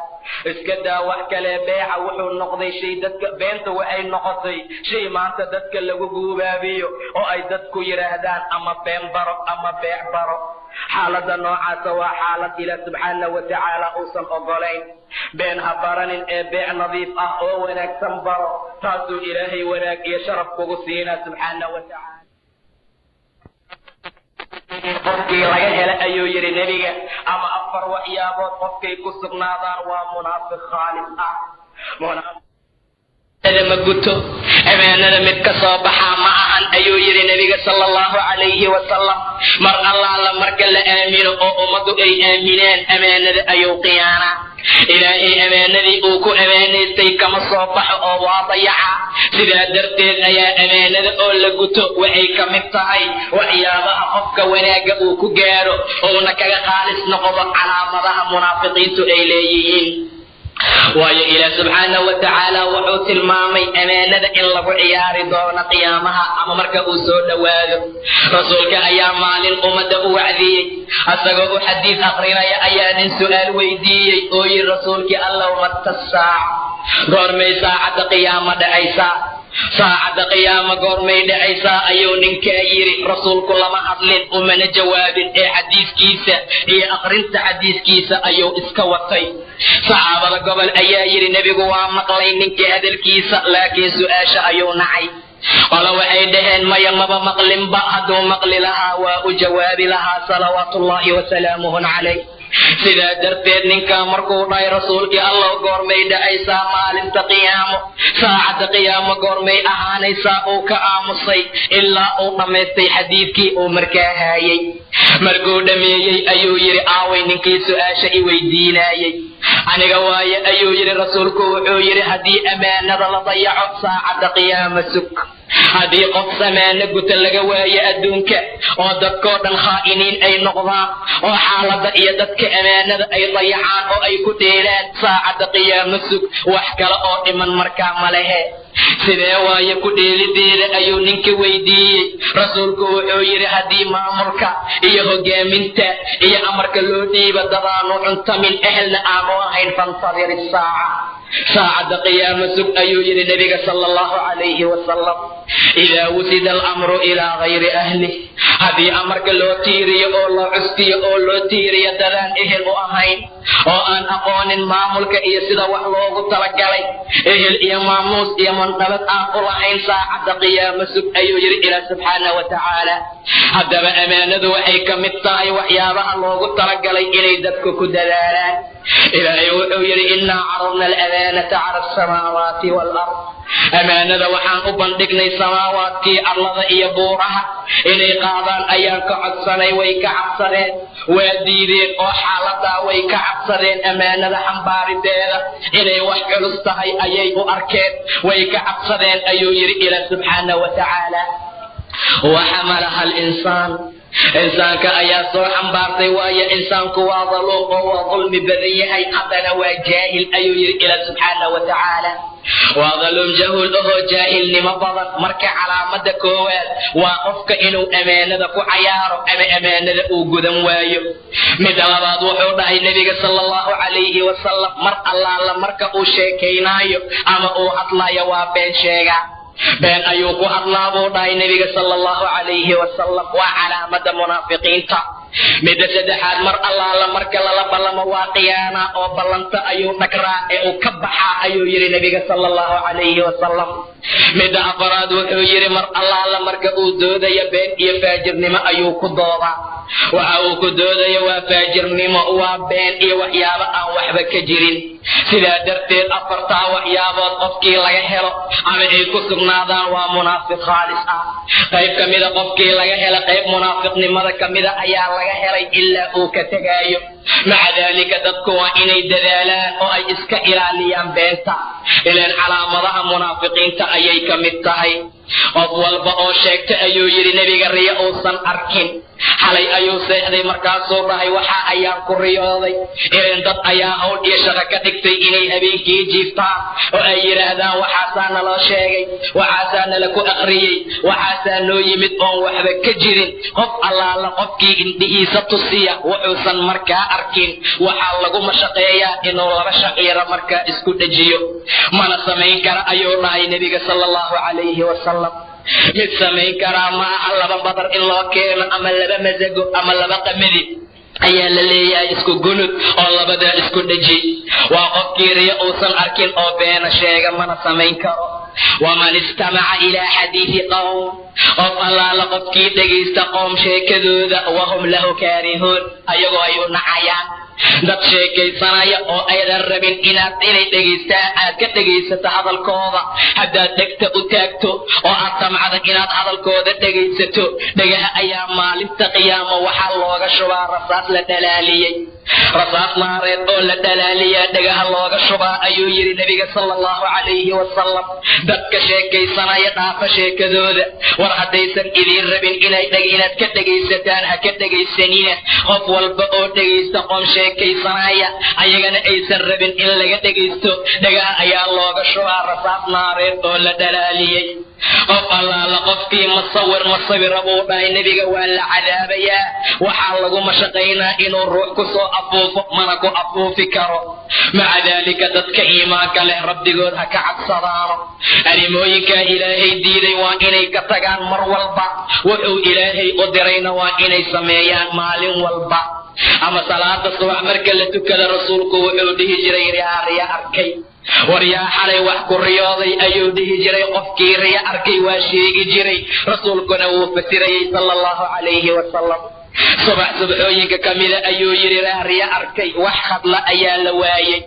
Speaker 1: iska daa wax kale, beeca wuxuu noqday shay dadka, beenta waxay noqotay shay maanta dadka lagu guubaabiyo oo ay dadku yidhaahdaan ama been baro ama beec baro. xaaladda noocaasa waa xaalad ilaah subxaanahu wa tacaala uusan ogolayn. been ha baranin ee beec nadiif ah oo wanaagsan baro, taasuu ilaahay wanaag iyo sharaf kugu siinaa subxaanahu wa tacaala. qofkii laga hela ayuu yidhi nebiga, ama 4 waxyaabood qofkay ku sugnaadaan waa munaafiq khaalis ah. ma guto amaanada mid ka soo baxaa ma ahan ayuu yidhi nebiga sala allahu calayhi wasalam. mar allaala marka la aamino oo ummaddu ay aamineen amaanada ayuu khiyaanaa. ilaahay amaanadii uu ku amaanaystay kama soo baxo oo waa dayaca. sidaa darteed ayaa amaanada oo la guto waxay ka mid tahay waxyaabaha qofka wanaagga uu ku gaaro ouna kaga khaalis noqdo calaamadaha munaafiqiintu ay leeyihiin. waayo ilaah subxaanahu wa tacaala wuxuu tilmaamay amaanada in lagu ciyaari doono qiyaamaha ama marka uu soo dhowaado. rasuulka ayaa maalin ummadda u wacdiyey, asagoo u xadiis akrinaya ayaa nin su'aal weydiiyey oo yidhi rasuulkii allow mata saaca, goormay saacadda qiyaama dhacaysaa? saacadda qiyaama goormay dhacaysaa ayuu ninkaa yidhi. rasuulku lama hadlin, umana jawaabin, ee xadiiskiisa iyo akrinta xadiiskiisa ayuu iska watay. saxaabada gobol ayaa yidhi nebigu waa maqlay ninkii hadalkiisa, laakiin su'aasha ayuu nacay. qolo waxay dhaheen maya maba maqlinba, hadduu maqli lahaa waa u jawaabi lahaa salawaatullaahi wasalaamuhu calayh. sidaa darteed ninkaa markuu dhahay rasuulkii allow goormay dhacaysaa maalinta qiyaamo, saacadda qiyaamo goormay ahaanaysaa, uu ka aamusay ilaa uu dhammaystay xadiidkii uu markaa haayay. markuu dhammeeyey ayuu yidhi aaway ninkii su'aasha i weydiinaayey? aniga waaye ayuu yidhi. rasuulku wuxuu yidhi haddii amaanada la dayaco saacadda qiyaama sug. haddii qof amaano guta laga waayo adduunka oo dadkoo dhan khaa'iniin ay noqdaan oo xaaladda iyo dadka amaanada ay dayacaan oo ay ku dheelaan, saacadda qiyaamo sug, wax kale oo dhiman markaa ma lehe. sidee waaye ku dheelideeda ayuu ninka weydiiyey. rasuulku wuxuu yidhi haddii maamulka iyo hogaaminta iyo amarka loo dhiiba dadaanu cuntamin ehelna aanu ahayn fantadir isaaca, saacadda qiyaamo sug ayuu yidhi nebiga sala allahu calayhi wasalam. idaa wusida alamru ilaa gayri ahlih, haddii amarka loo tiiriyo oo loo cuskiyo oo loo tiiriyo dadaan ehel u ahayn oo aan aqoonin maamulka iyo sida wax loogu talagalay, ehel iyo maamuus iyo mandalad aan u lahayn, saacadda qiyaamo sug ayuu yidhi ilaah subxaanahu wa tacaala. haddaba amaanadu waxay ka mid tahay waxyaabaha loogu talagalay inay dadku ku dadaalaan. ilaahay wuxuu yidhi innaa caradna alamaanata cala asamaawaati waalard, amaanada waxaan u bandhignay samaawaadkii arlada iyo buuraha inay qaadaan ayaan ka codsanay. way ka cabsadeen, waa diideen oo xaaladaa way ka cabsadeen. amaanada xambaarideeda inay wax culus tahay ayay u arkeen, way ka cabsadeen ayuu yidhi ilaah subxaanahu wa tacaala. waxamalaha alinsaan, insaanka ayaa soo xambaartay, waayo insaanku waa daluum oo waa dulmi badan yahay, haddana waa jaahil ayuu yidhi ilaah subxaanahu wa tacaala. waa daluum jahuul ahoo jaahilnimo badan. marka calaamada koowaad waa qofka inuu amaanada ku cayaaro ama amaanada uu gudan waayo. midda labaad wuxuu dhahay nebiga sala allahu calayhi wasalam, mar allaala marka uu sheekaynaayo ama uu hadlayo waa been sheegaa. been ayuu ku hadlaa buu dhahay nebiga sala allahu calayhi wasalam. waa calaamada munaafiqiinta. midda saddexaad mar allaala marka lala ballamo waa khiyaana oo ballanta ayuu dhagraa ee uu ka baxaa ayuu yidhi nebiga sala allahu calayhi wasalam. midda afaraad wuxuu yidhi mar allaala marka uu doodayo been iyo faajirnimo ayuu ku doodaa. waxa uu ku doodayo waa faajirnimo, waa been iyo waxyaabo aan waxba ka jirin. sidaa darteed afartaa waxyaabood qofkii laga helo ama ay ku sugnaadaan waa munaafiq khaalis ah. qayb ka mida qofkii laga hela, qayb munaafiqnimada ka mida ayaa laga helay ilaa uu ka tegaayo. maca daalika dadku waa inay dadaalaan oo ay iska ilaaliyaan beenta, ilaan calaamadaha munaafiqiinta ayay ka mid tahay. qof walba oo sheegta ayuu yidhi nebiga riya uusan arkin xalay ayuu seexday markaasuu dhahay waxa ayaan ku riyooday in dad ayaa hawl iyo shaqo ka dhigtay inay habeenkii jiiftaan oo ay yiraahdaan waxaasaa naloo sheegay waxaasaa nala ku akhriyey waxaasaa noo yimid oon waxba ka jirin qof allaala qofkii indhihiisa tusiya wuxuusan markaa arkin waxaa lagu mashaqeeyaa inuu laba shaciira markaa isku dhajiyo mana samayn kara ayuu dhahay nebiga sallallahu calayhi wasallam mid samayn karaa ma aha laba badar in loo keeno ama laba masago ama laba qamadi ayaa la leeyahay isku gunud oo labadaa isku dhaji waa qofkii riyo uusan arkin oo beena sheega mana samayn karo waman istamaca ilaa xadiidi qowm qof allaala qofkii dhegaysta qoom sheekadooda wahum lahu kaarihuun ayagoo ay u nacayaan dad sheekaysanaya oo aydan rabin inay dhegaystaan aad ka dhegaysato hadalkooda haddaad dhegta u taagto oo aad damcda inaad hadalkooda dhegaysato dhagaha ayaa maalinta qiyaamo waxaa looga shubaa rasaas la dhalaaliyey rasaas naareed oo la dhalaaliyaa dhagaha looga shubaa ayuu yidhi nebiga sallallahu calayhi wasallam dadka sheekaysanaya dhaafa sheekadooda war haddaysan idiin rabin inaad ka dhegaysataan ha ka dhegaysanina qof walba oo dhegaysta qoom sheekaysanaya ayagana aysan rabin in laga dhegaysto dhagaha ayaa looga shubaa rasaas naareed oo la dhalaaliyey qof allaala qofkii masawira buu dhahay nebiga waa la cadaabayaa waxaa lagu mashaqaynaa inuu ruux ku soo afuufo mana ku afuufi karo maca daalika dadka iimaanka leh rabbigood ha ka cabsadaano arrimooyinkaa ilaahay diiday waa inay ka tagaan mar walba wuxuu ilaahay u dirayna waa inay sameeyaan maalin walba ama salaada subax marka la tukada rasuulku wuxuu dhihi jiray riya arkay war yaa xalay wax ku riyooday ayuu dhihi jiray qofkii riya arkay waa sheegi jiray rasuulkuna wuu fasirayay sallallahu calayhi wasallam subaxooyinka kamida ayuu yidhi riya arkay wax hadla ayaa la waayey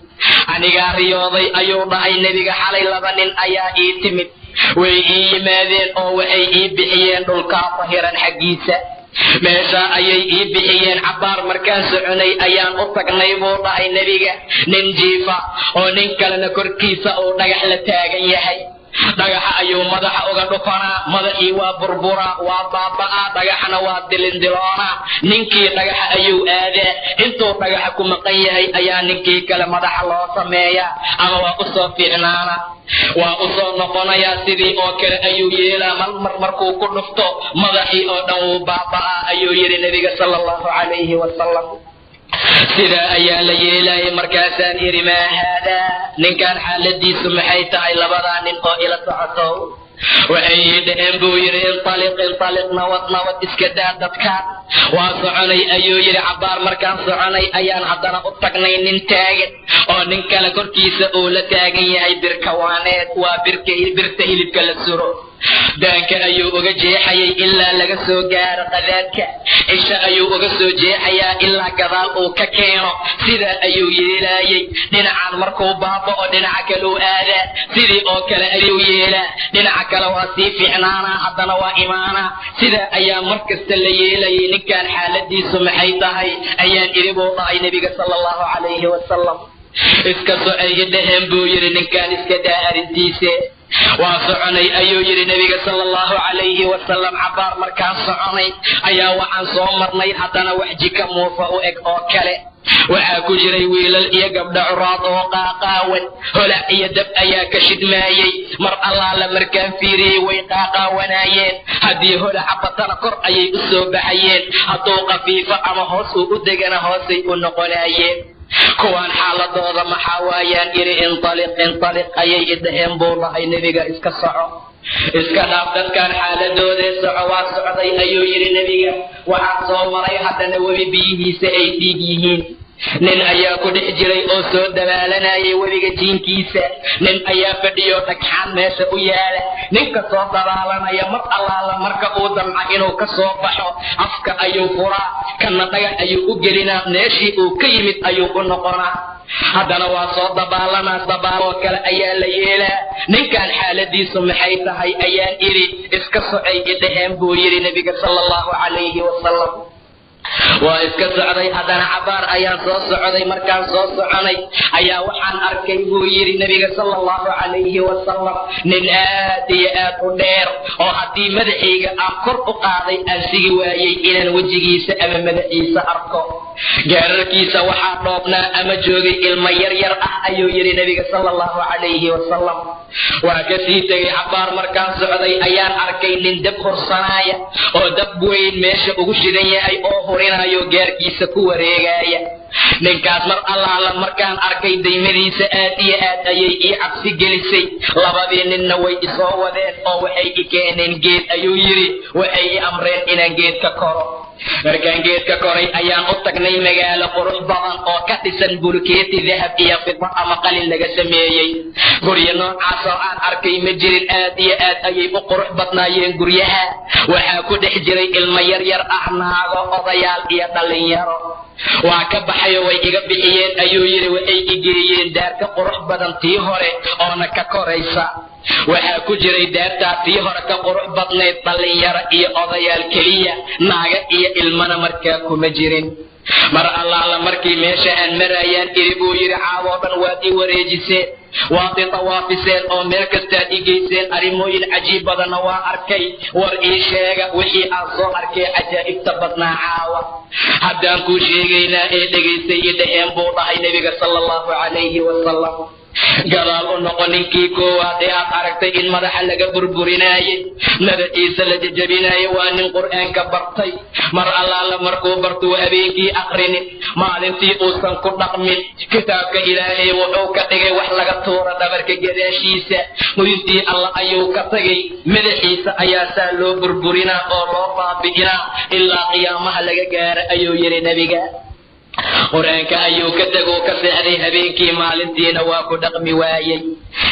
Speaker 1: anigaa riyooday ayuu dhahay nebiga xalay laba nin ayaa ii timid way ii yimaadeen oo waxay ii bixiyeen dhulkaa tahiran xaggiisa meesha ayay ii bixiyeen cabbaar markaan soconay ayaan u tagnay buu dhahay nebiga nin jiifa oo nin kalena korkiisa uu dhagax la taagan yahay dhagaxa ayuu madaxa uga dhufanaa madaxii waa burburaa waa baaba'aa dhagaxna waa dilindiloonaa ninkii dhagaxa ayuu aadaa intuu dhagaxa ku maqan yahay ayaa ninkii kale madaxa loo sameeyaa ama waa u soo fiicnaana waa u soo noqonayaa sidii oo kale ayuu yeelaa markuu ku dhufto madaxii oo dhan wuu baaba'aa ayuu yidhi nebiga sallallahu calayhi wasallam sidaa ayaa la yeelayay markaasaan idhi maa haadaa ninkan xaaladiisu maxay tahay labadaa nin oo ila socoto waxay ii dhaheen buu yidhi intaliq nabad iska daa dadkaan waa soconay ayuu yidhi cabbaar markaan soconay ayaan haddana u tagnay nin taagan oo nin kale korkiisa uu la taagan yahay birkawaaneed waa birta hilibka la suro daanka ayuu uga jeexayay ilaa laga soo gaaro qadaadka cisha ayuu uga soo jeexayaa ilaa gadaal uu ka keeno sidaa ayuu yeelaayay dhinacaan markuu baaba'o dhinaca kale u aadaa sidii oo kale ayuu yeelaa dhinaca kale waa sii fiicnaanaa haddana waa imaanaa sidaa ayaa mar kasta la yeelayay ninkan xaaladiisu maxay tahay ayaan idhi buu dhahay nebiga sallallahu calayhi wasallam iska socay idhaheen buu yidhi ninkaan iska daa arrintiise waa soconay ayuu yidhi nebiga sallallahu calayhi wasallam cabbaar markaan soconay ayaa waxaan soo marnay haddana wax jika muufa u eg oo kale waxaa ku jiray wiilal iyo gabdho curaad oo qaaqaawan holac iyo dab ayaa ka shidmaayey mar allaala markaan fiiriyey way qaaqaawanaayeen haddii holaca batana kor ayay u soo baxayeen hadduu qafiifo ama hoos uu u degana hoosay u noqonaayeen kuwaan xaaladooda maxaa waayaan idhi intaliq ayay idhaheen buu dhahay nebiga iska soco iska dhaaf dadkaan xaaladoodae soco waa socday ayuu yidhi nebiga waxaa soo maray haddana weli biyihiisa ay dhiig yihiin nin ayaa ku dhex jiray oo soo dabaalanayay webiga jiinkiisa nin ayaa fadhiyo dhagxaan meesha u yaala ninka soo dabaalanaya mar allaala marka uu damca inuu ka soo baxo afka ayuu furaa kana dhagax ayuu u gelinaa meeshii uu ka yimid ayuu u noqonaa haddana waa soo dabaalanaa dabaaloo kale ayaa la yeelaa ninkan xaaladiisu maxay tahay ayaan idhi iska socay idhaheen buu yidhi nebiga sallallahu calayhi wasallam وإسك سعدي هدنا عبار أيان صوص سعدي مركان صوص سعدي أيا وحن أركي بويري النبي صلى الله عليه وسلم من آتي آتودير وحدي مدحيق أمكر أقاضي أنسي وايي إلى وجهي سأم مدحي سأركو جاركي سوحا روبنا أما جوغي المير أيو يري النبي صلى الله عليه وسلم وكسيتي عبار مركان سعدي أيان أركي لندب خرصانايا ودب وين ماشي أغشدنيا أي أوهرين أيو جاركي سكو ريغايا ninkaas mar allaala markaan arkay daymadiisa aad iyo aad ayay ii cabsi gelisay labadii ninna way isoo wadeen oo waxay i keeneen geed ayuu yidhi waxay i amreen inaan geedka koro markaan geedka koray ayaan u tagnay magaalo qurux badan oo ka dhisan bulkeeti dahab iyo fida ama qalin laga sameeyey guryo noocaas oo aan arkay ma jirin aad iyo aad ayay u qurux badnaayeen guryaha waxaa ku dhex jiray ilmo yaryar ah naago odayaal iyo dhallinyaro waa ka baxayo way iga bixiyeen ayuu yidhi waxay i geeyeen daarka qurux badan tii hore oona ka koraysa waxaa ku jiray daartaa tii hore ka qurux badnayd dhallinyaro iyo odayaal keliya naaga iyo ilmana markaa kuma jirin mar allaala markii meesha aan marayaan iri buu yidhi caawoo dhan waad i wareejiseen waad i tawaafiseen oo meel kastaad i geyseen arrimooyin cajiib badanna waa arkay war ii sheega wixii aan soo arkay cajaa'ibta badnaa caawa haddaan kuu sheegaynaa ee dhegaystay i dhaheen buu dhahay nebiga sala allahu calayhi wasalam gadaal u noqo ninkii koowaad ee aad aragtay in madaxa laga burburinaayey madaxiisa la jajabinaayey waa nin qur'aanka bartay mar allaala markuu bartuu habeenkii aqrinin maalintii uusan ku dhaqmin kitaabka ilaahay wuxuu ka dhigay wax laga tuura dhabarka gadaashiisa mudintii alla ayuu ka tagay madaxiisa ayaa saa loo burburinaa oo loo baabi'inaa ilaa qiyaamaha laga gaara ayuu yidhi nebiga quraanka ayuu ka tagoo ka seexday habeenkii maalintiina waa ku dhaqmi waayey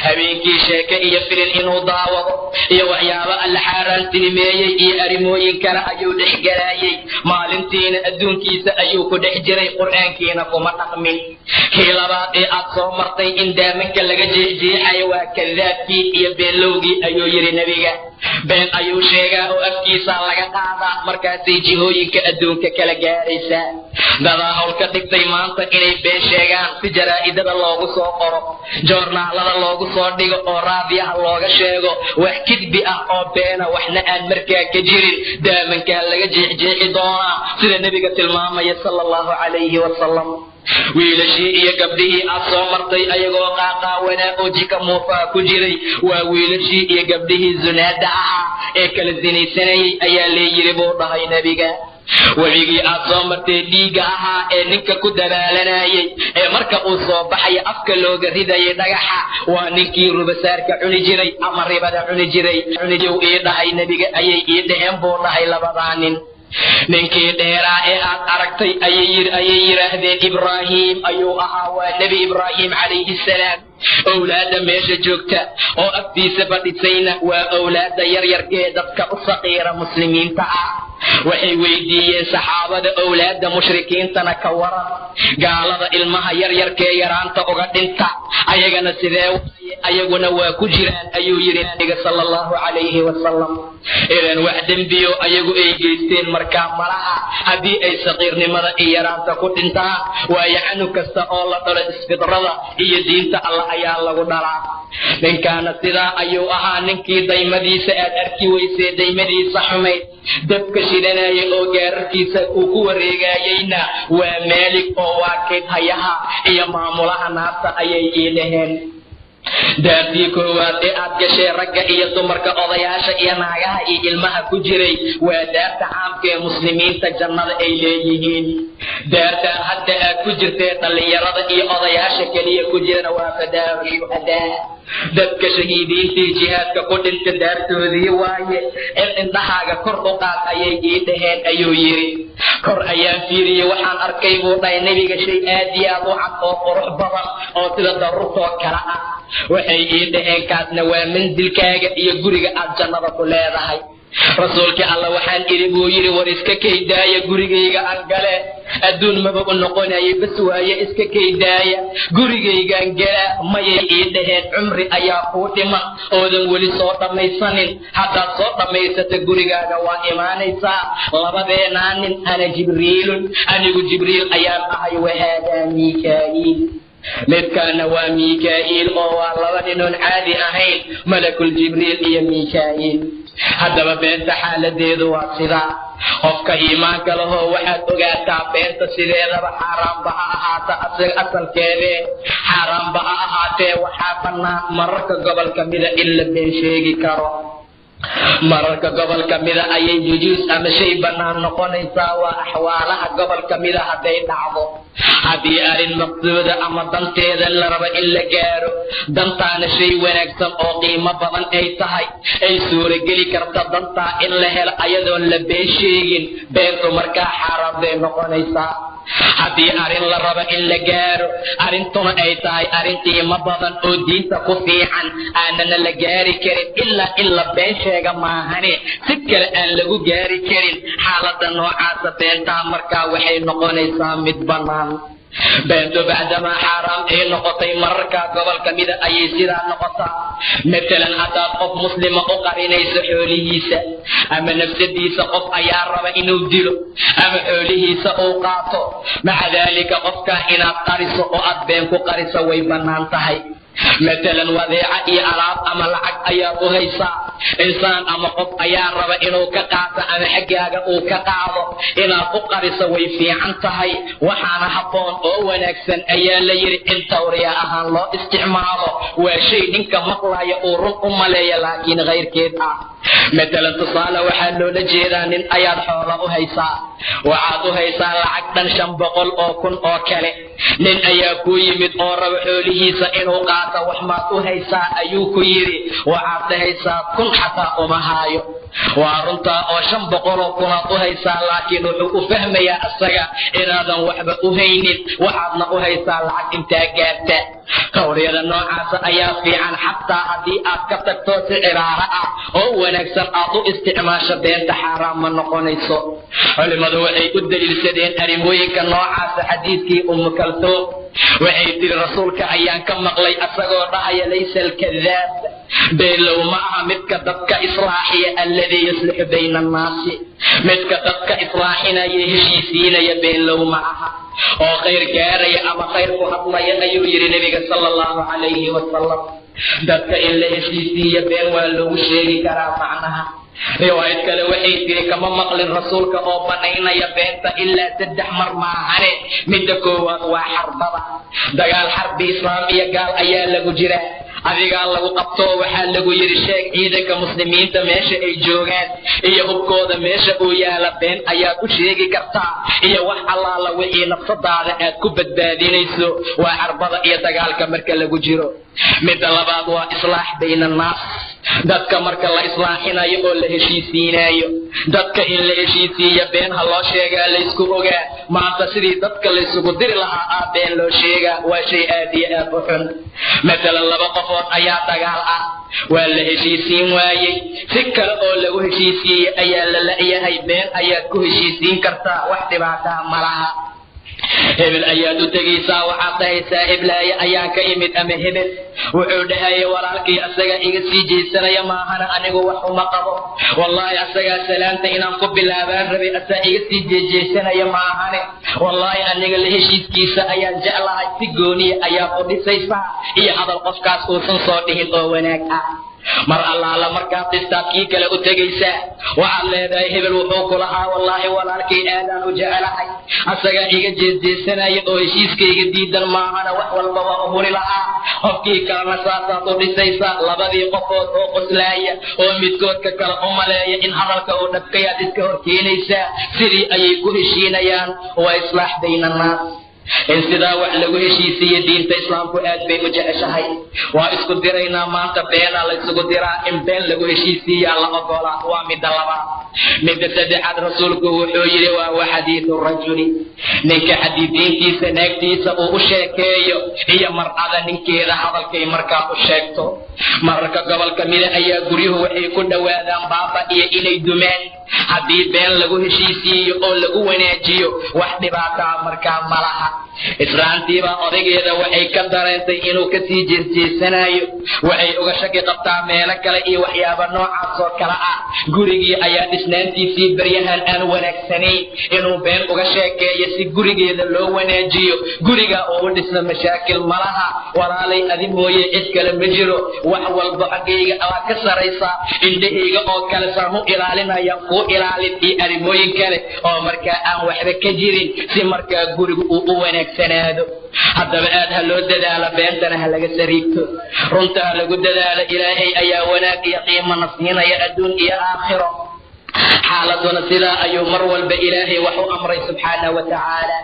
Speaker 1: habeenkii sheeke iyo filin inuu daawado iyo waxyaabo alla xaaraantinimeeyey iyo arrimooyin kale ayuu dhex galaayey maalintiina adduunkiisa ayuu ku dhex jiray qur'aankiina kuma dhaqmin kii labaad ee aad soo martay in daamanka laga jeexjeexayo waa kadaabkii iyo beenlowgii ayuu yidhi nebiga been ayuu sheegaa oo afkiisa laga qaadaa markaasay jihooyinka adduunka kala gaaraysaa dadaa hawl ka dhigtay maanta inay been sheegaan si jaraa'idada loogu soo qoro joornaalada loogu soo dhigo oo raadiyaha looga sheego wax kidbi ah oo beena waxna aan markaa ka jirin daamankaa laga jeexjeexi doonaa sida nebiga tilmaamaya sala allahu calayhi wasalam wiilashii iyo gabdhihii aad soo martay ayagoo qaaqaawanaa oo jika muufaa ku jiray waa wiilashii iyo gabdhihii zunaada ahaa ee kala sinaysanayay ayaa leeyiri buu dhahay nebiga webigii aad soo martay dhiigga ahaa ee ninka ku dabaalanayay ee marka uu soo baxaya afka looga ridayay dhagaxa waa ninkii rubasaarka cuni jiray ama ribada cuni jiray cunijuu ii dhahay nebiga ayay ii dhaheen buu dhahay labadaa nin ninkii dheeraa ee aad aragtay ayay yidhaahdeen ibraahim ayuu ahaa waa nebi ibraahim calayhi salaam awlaadda meesha joogta oo agtiisa fadhisayna waa awlaadda yaryarkee dadka u saqiira muslimiinta ah waxay weydiiyeen saxaabada awlaadda mushrikiintana ka waran gaalada ilmaha yaryarkee yaraanta uga dhinta ayagana sidee ayaguna waa ku jiraan ayuu yidhi nabiga sala allahu calayhi wasalam ilan wax dembiyo ayagu ay geysteen markaa malaha haddii ay saqiirnimada iyo yaraanta ku dhintaan waayo canug kasta oo la dhalo isfidrada iyo diinta alla ayaa lagu dhalaa ninkaana sidaa ayuu ahaa ninkii daymadiisa aad arki weysee daymadiisa xumayd dabka shidanaya oo gaararkiisa uu ku wareegayeyna waa maalig oo waa kayd hayaha iyo maamulaha naarta ayay ii dhaheen daartii koowaad ee aad gashee ragga iyo dumarka odayaasha iyo naagaha iyo ilmaha ku jiray waa daarta caamka ee muslimiinta jannada ay leeyihiin daartaan hadda aad ku jirtee dhallinyarada iyo odayaasha keliya ku jirana waa fadaaru shuhadaa dadka shahiidiintii jihaadka ku dhinta daartoodii waaye in indhahaaga kor u qaad ayay ii dhaheen ayuu yidhi kor ayaan fiiriyey waxaan arkay buu dhahay nebiga shay aad iyo aad u cad oo qurux badan oo sida daruurtoo kale ah waxay ii dhaheen kaasna waa mansilkaaga iyo guriga aad jannada ku leedahay rasuulkii alla waxaan idhi buu yidhi war iska kaydaaya gurigayga aan gale adduun maba u noqonayay bas waaye iska kaydaaya gurigaygaan galaa mayay ii dhaheen cumri ayaa kuu dhiman oodan weli soo dhammaysanin haddaad soo dhammaysata gurigaaga waa imaanaysaa labadeenaa nin ana jibriilun anigu jibriil ayaan ahay wahaadaa miikaa'iil midkaana waa miikaa'iil oo waa laba ninoon caadi ahayn malakul jibriil iyo miikaa'iil haddaba beenta xaaladeedu waa sidaa qofka iimaanka lahoo waxaad ogaataa beenta sideedaba xaaraanba ha ahaata asalkeedee xaaraanba ha ahaatee waxaa bannaan mararka gobol ka mida in la been sheegi karo mararka gobol ka mida ayay jujuus ama shay bannaan noqonaysaa waa axwaalaha gobol ka mida hadday dhacdo haddii arrin maqsuuda ama danteeda la rabo in la gaaro dantaana shay wanaagsan oo qiimo badan ay tahay ay suurageli karta dantaa in la helo ayadoon la been sheegin beentu markaa xaaraan bay noqonaysaa haddii arrin la rabo in la gaaro arrintuna ay tahay arrin qiimo badan oo diinta ku fiican aanana la gaari karin ilaa in la been sheega maahane si kale aan lagu gaari karin xaaladda noocaasa beentaa markaa waxay noqonaysaa mid bannaan beentu bacdamaa xaaraam ay noqotay mararkaa gobol ka mida ayay sidaa noqotaa matalan haddaad qof muslima u qarinayso xoolihiisa ama nafsadiisa qof ayaa raba inuu dilo ama xoolihiisa uu qaato maca daalika qofkaa inaad qariso oo aad been ku qariso way bannaan tahay matalan wadeeca iyo alaab ama lacag ayaad u haysaa insaan ama qof ayaa raba inuu ka qaato ama xaggaaga uu ka qaado inaad u qariso way fiican tahay waxaana habboon oo wanaagsan ayaa la yidhi in tawriya ahaan loo isticmaalo waa shay ninka maqlaya uu run u maleeya laakiin kayrkeed ah matalan tusaale waxaa loola jeedaa nin ayaad xoola u haysaa waxaad u haysaa lacag dhan 500 oo kun oo kale nin ayaa kuu yimid oo raba xoolihiisa inuu qaato wax maad u haysaa ayuu ku yidhi waxaad dhahaysaa kun xataa uma haayo waa runtaa oo 500 oo kunaad u haysaa laakiin wuxuu u fahmayaa asaga inaadan waxba u haynin waxaadna u haysaa lacag intaa gaarta tawriyada noocaasa ayaa fiican xataa haddii aad ka tagto si cibaaro ah oo wanaagsan aad u isticmaasho beenta xaaraam ma noqonayso culimadu waxay u daliilsadeen arrimooyinka noocaasa xadiidkii Ummu Kaltuum waxay tiri rasuulka ayaan ka maqlay asagoo dhahaya laysa alkadaab beenlow ma aha midka dadka islaaxiya alladii yuslixu bayna annaasi midka dadka islaaxinaya heshiisiinaya beenlow ma aha oo khayr gaaraya ama khayr ku hadlaya ayuu yidhi nabiga sala allahu calayhi wasalam dadka in la heshiisiiya been waa loogu sheegi karaa macnaha riwaayad kale waxay tiri kama maqlin rasuulka oo banaynaya beenta ilaa 3 mar maahane midda koowaad waa xarbada dagaal xarbi islaam iyo gaal ayaa lagu jira adigaa lagu qabto waxaa lagu yidhi sheeg ciidanka muslimiinta meesha ay joogaan iyo hubkooda meesha uu yaala been ayaad u sheegi kartaa iyo wax allaala wixii nafsadaada aad ku badbaadinayso waa xarbada iyo dagaalka marka lagu jiro midda labaad waa islaax bayna annaas dadka marka la islaaxinayo oo la heshiisiinayo dadka in la heshiisiiyo been ha loo sheegaa laysku ogaa maanta sidii dadka laysugu diri lahaa been loo sheegaa waa shay aad iyo aad u xun matalan 2 qofood ayaa dagaal ah waa la heshiisiin waayey si kale oo lagu heshiisiiyey ayaa la la'yahay been ayaad ku heshiisiin kartaa wax dhibaataa ma laha hebel ayaad u tegaysaa waxaad dhahaysaa heblaaye ayaan ka imid ama hebel wuxuu dhahaya walaalkii asaga iga sii jeesanaya maahana anigu wax uma qabo wallaahi asagaa salaanta inaan ku bilaabaan rabay asaa iga sii jeesanaya maahane wallaahi aniga la heshiiskiisa ayaan jeclahay si gooniya ayaad u dhisaysaa iyo hadal qofkaas uusan soo dhihin oo wanaag ah mar allaala markaad dhistaad kii kale u tegaysaa waxaad leedahay hebel wuxuu ku lahaa wallaahi walaalkay aadaan u jecelahay asagaa iga jeesanaya oo heshiiskayga diidan maahana wax walba waa u huri lahaa qofkii kalena saasaad u dhisaysaa labadii qofood oo qoslaaya oo midkoodka kale u maleeya in hadalka uu dhabkayaad iska hor keenaysaa sidii ayay ku heshiinayaan waa islaax bayna annaas in sidaa wax lagu heshiisiiyo diinta islaamku aad bay u jeceshahay waa isku diraynaa maanta beenaa la isugu diraa in been lagu heshiisiiyaa la ogolaa waa midda labaad midda saddexaad rasuulku wuxuu yidhi waa xadiidu rajuli ninka xadiidiintiisa naagtiisa uu u sheekeeyo iyo marcada ninkeeda hadalkay markaa u sheegto mararka gobolka mida ayaa guryuhu waxay ku dhowaadaan baaba iyo inay dumaan haddii been lagu heshiisiiyo oo lagu wanaajiyo wax dhibaataa markaa ma laha islaantiibaa odaygeeda waxay ka dareentay inuu kasii jeesjeesanayo waxay uga shaki qabtaa meelo kale iyo waxyaaba noocaas oo kale ah gurigii ayaa dhisnaantiisii baryahan aan wanaagsanayn inuu been uga sheekeeyo si gurigeeda loo wanaajiyo guriga uu dhisno mashaakil malaha walaalay adi mooye cid kale ma jiro wax walba agayga waa ka saraysaa indhahayga oo kale saamu ilaalinaya kuu ilaalin iyo arrimooyin kale oo markaa aan waxba ka jirin si markaa gurigu uu u wanaagsanaado haddaba aad ha loo dadaalo beentana ha laga sariigto runta ha lagu dadaalo ilaahay ayaa wanaag iyo qiimana siinaya adduun iyo aakhiro xaaladuna sidaa ayuu mar walba ilaahay wax u amray subxaana wa tacaala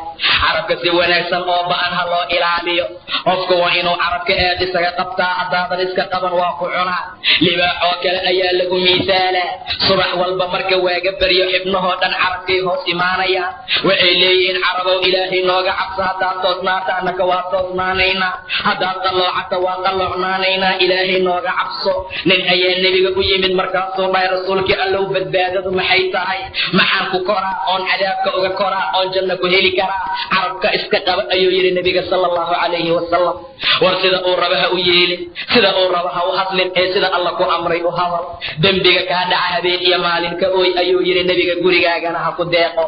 Speaker 1: carabka si wanaagsan oo ba'an ha loo ilaaliyo qofka waa inuu carabka aad isaga qabtaa haddaadan iska qaban waa ku cunaa libaax oo kale ayaa lagu miisaalaa subax walba marka waaga baryo xibnahoo dhan carabkay hoos imaanayaan waxay leeyihiin carabow ilaahay nooga cabso haddaad toosnaata annaka waa toosnaanaynaa haddaad qalloocata waa qalloocnaanaynaa ilaahay nooga cabso nin ayaa nebiga u yimid markaasuu dhahay rasuulkii allow badbaadadu maxay tahay maxaan ku koraa oon cadaabka uga koraa oon janno ku heli karaa carabka iska qaba ayuu yidhi nebiga sala allahu calayhi wasalam war sida uu raba ha u yeelin sida uu raba ha u hadlin ee sida alla ku amray u hadal dembiga kaa dhaca habeen iyo maalinka ooy ayuu yidhi nebiga gurigaagana ha ku deeqo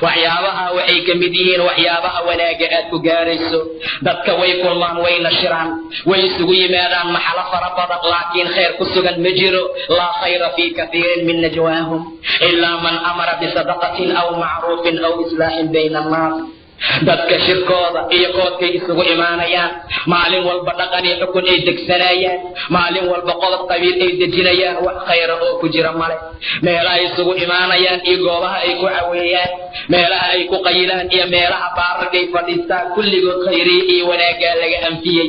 Speaker 1: waxyaabaha waxay ka mid yihiin waxyaabaha wanaaga aad ku gaarayso dadka way kulmaan wayna shiraan way isugu yimaadaan maxalo fara badan laakiin khayr ku sugan ma jiro laa khayra fii kathiirin min najwaahum ilaa man amara bisadaqatin aw macruufin aw islaaxin bayna annaas dadka shirkooda iyo koodkay isugu imaanayaan maalin walba dhaqan iyo xukun ay degsanayaan maalin walba qodob qabiil ay dejinayaan wax khayra oo ku jira male meelaha ay isugu imaanayaan iyo goobaha ay ku caweeyaan meelaha ay ku qayilaan iyo meelaha baararkay fadhiistaan kulligood khayriye iyo wanaagaa laga anfiyey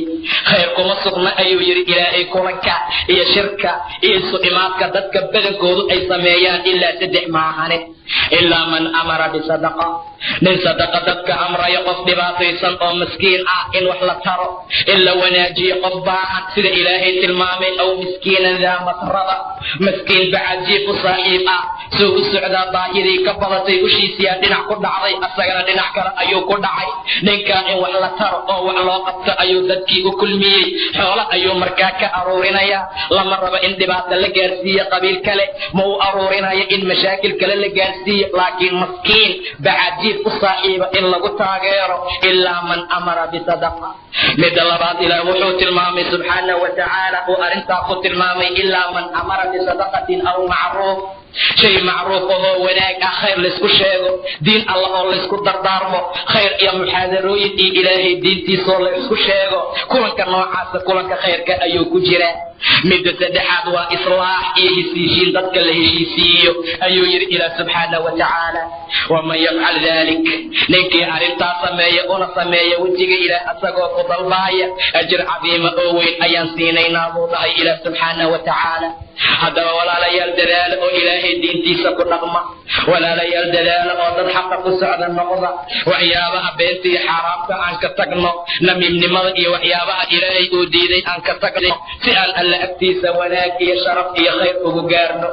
Speaker 1: khayr kuma sugna ayuu yidhi ilaahay kulanka iyo shirka iyo isu imaadka dadka badankoodu ay sameeyaan ilaa 3 maahane ilaa man amara bisadaqa nin sadaqa dadka amrayo qof dhibaataysan oo miskiin ah in wax la taro in la wanaajiyo qof baahan sida ilaahay tilmaamay aw miskiinan daa masraba miskiin bacajiib u saaxiib ah soo u socdaa baahidii ka badatay ushiisiyaa dhinac ku dhacday asagana dhinac kale ayuu ku dhacay ninkaa in wax la taro oo wax loo qabto ayuu dadkii u kulmiyey xoolo ayuu markaa ka aruurinayaa lama rabo in dhibaata la gaarsiiyo qabiil kale ma u aruurinayo in mashaakil kale la gaarsiiyo laakiin miskiin bacajiib u saaxiiba in lagu taageero ilaa man amara bisadaqa midda labaad ilaah wuxuu tilmaamay subxaanahu wa tacaala uu arrintaa ku tilmaamay ilaa man amara bisadaqatin aw macruuf shay macruuf oo wanaag ah khayr laysku sheego diin allah oo laysku dardaarmo khayr iyo muxaadarooyin iyo ilaahay diintiisoo laysku sheego kulanka noocaasa kulanka khayrka ayuu ku jiraa midda saddexaad waa islaax iyo heshiisiin dadka la heshiisiiyo ayuu yidhi ilaah subxaanahu wa tacaala waman yafcal dalik ninkii arrintaa sameeya una sameeya wejiga ilaah asagoo ku dalbaaya ajir cadiima oo weyn ayaan siinaynaa buu dhahay ilaah subxaanahu wa tacaala haddaba walaalayaal dadaala oo ilaahay diintiisa ku dhaqma walaalayaal dadaala oo dad xaqa ku socda noqda waxyaabaha beenta iyo xaaraamka aan ka tagno namiimnimada iyo waxyaabaha ilaahay uu diiday aan ka tagno si aan alla agtiisa wanaag iyo sharaf iyo khayr ugu gaarno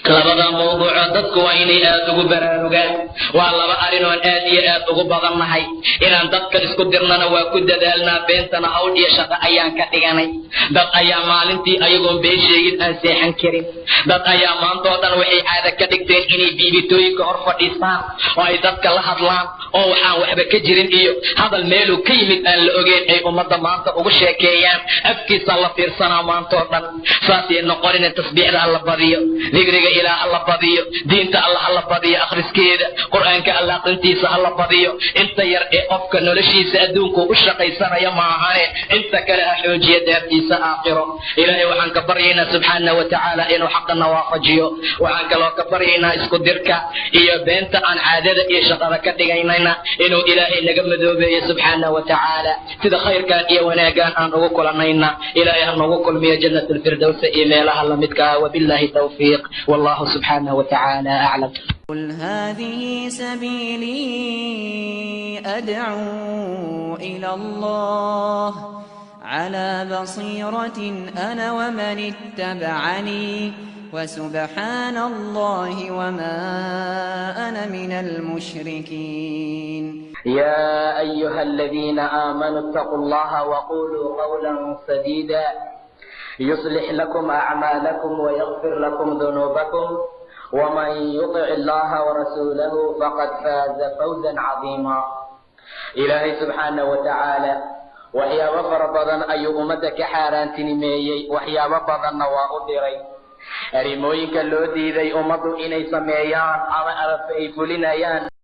Speaker 1: labada mawduuco dadku waa inay aad ugu baraarugaan waa laba arrin oon aad iyo aad ugu badannahay inaan dadka isku dirnana waa ku dadaalnaa beentana hawl iyo shaqo ayaan ka dhiganay dad ayaa maalintii ayagoon been sheegin aan seexan karin dad ayaa maantoo dhan waxay caada ka dhigteen inay biibitooyinka hor fadhiistaan oo ay dadka la hadlaan oo waxaan waxba ka jirin iyo hadal meeluu ka yimid aan la ogeyn ay ummadda maanta ugu sheekeeyaan afkiisa la fiirsanaa maantoo dhan saasay noqonina tasbiixda alla badiyo digriga ilaah alla badiyo diinta allah alla badiyo akhriskeeda qur-aanka alla aqrintiisa alla badiyo inta yar ee qofka noloshiisa adduunku u shaqaysanaya maahane inta kale ha xoojiya daartiisa aakhiro ilaahay waxaan ka baryaynaa subxaanahu wa tacaala inuu xaqana waafajiyo waxaan kaloo ka baryaynaa isku dirka iyo beenta aan caadada iyo shaqada ka dhigaynayna inuu ilaahay naga madoobeeyo subxaanahu wa tacaala sida khayrkan iyo wanaagaan aan ugu kulanayna ilaahay ha nagu kulmiyo jannat alfirdowsa iyo meelaha lamidka ah wabillahi tawfiiq والله سبحانه وتعالى أعلم.
Speaker 2: قل هذه سبيلي أدعو إلى الله على بصيرة أنا ومن اتبعني وسبحان الله وما أنا من المشركين.
Speaker 1: يا أيها الذين آمنوا اتقوا الله وقولوا قولا سديدا يصلح لكم أعمالكم ويغفر لكم ذنوبكم ومن يطع الله ورسوله فقد فاز فوزا عظيما. إلهي سبحانه وتعالى waxyaabo fara badan ayuu ummadda ka xaaraantinimeeyey, waxyaabo badanna waa u diray. arrimooyinka loo diiday ummaddu inay sameeyaan ama ay fulinayaan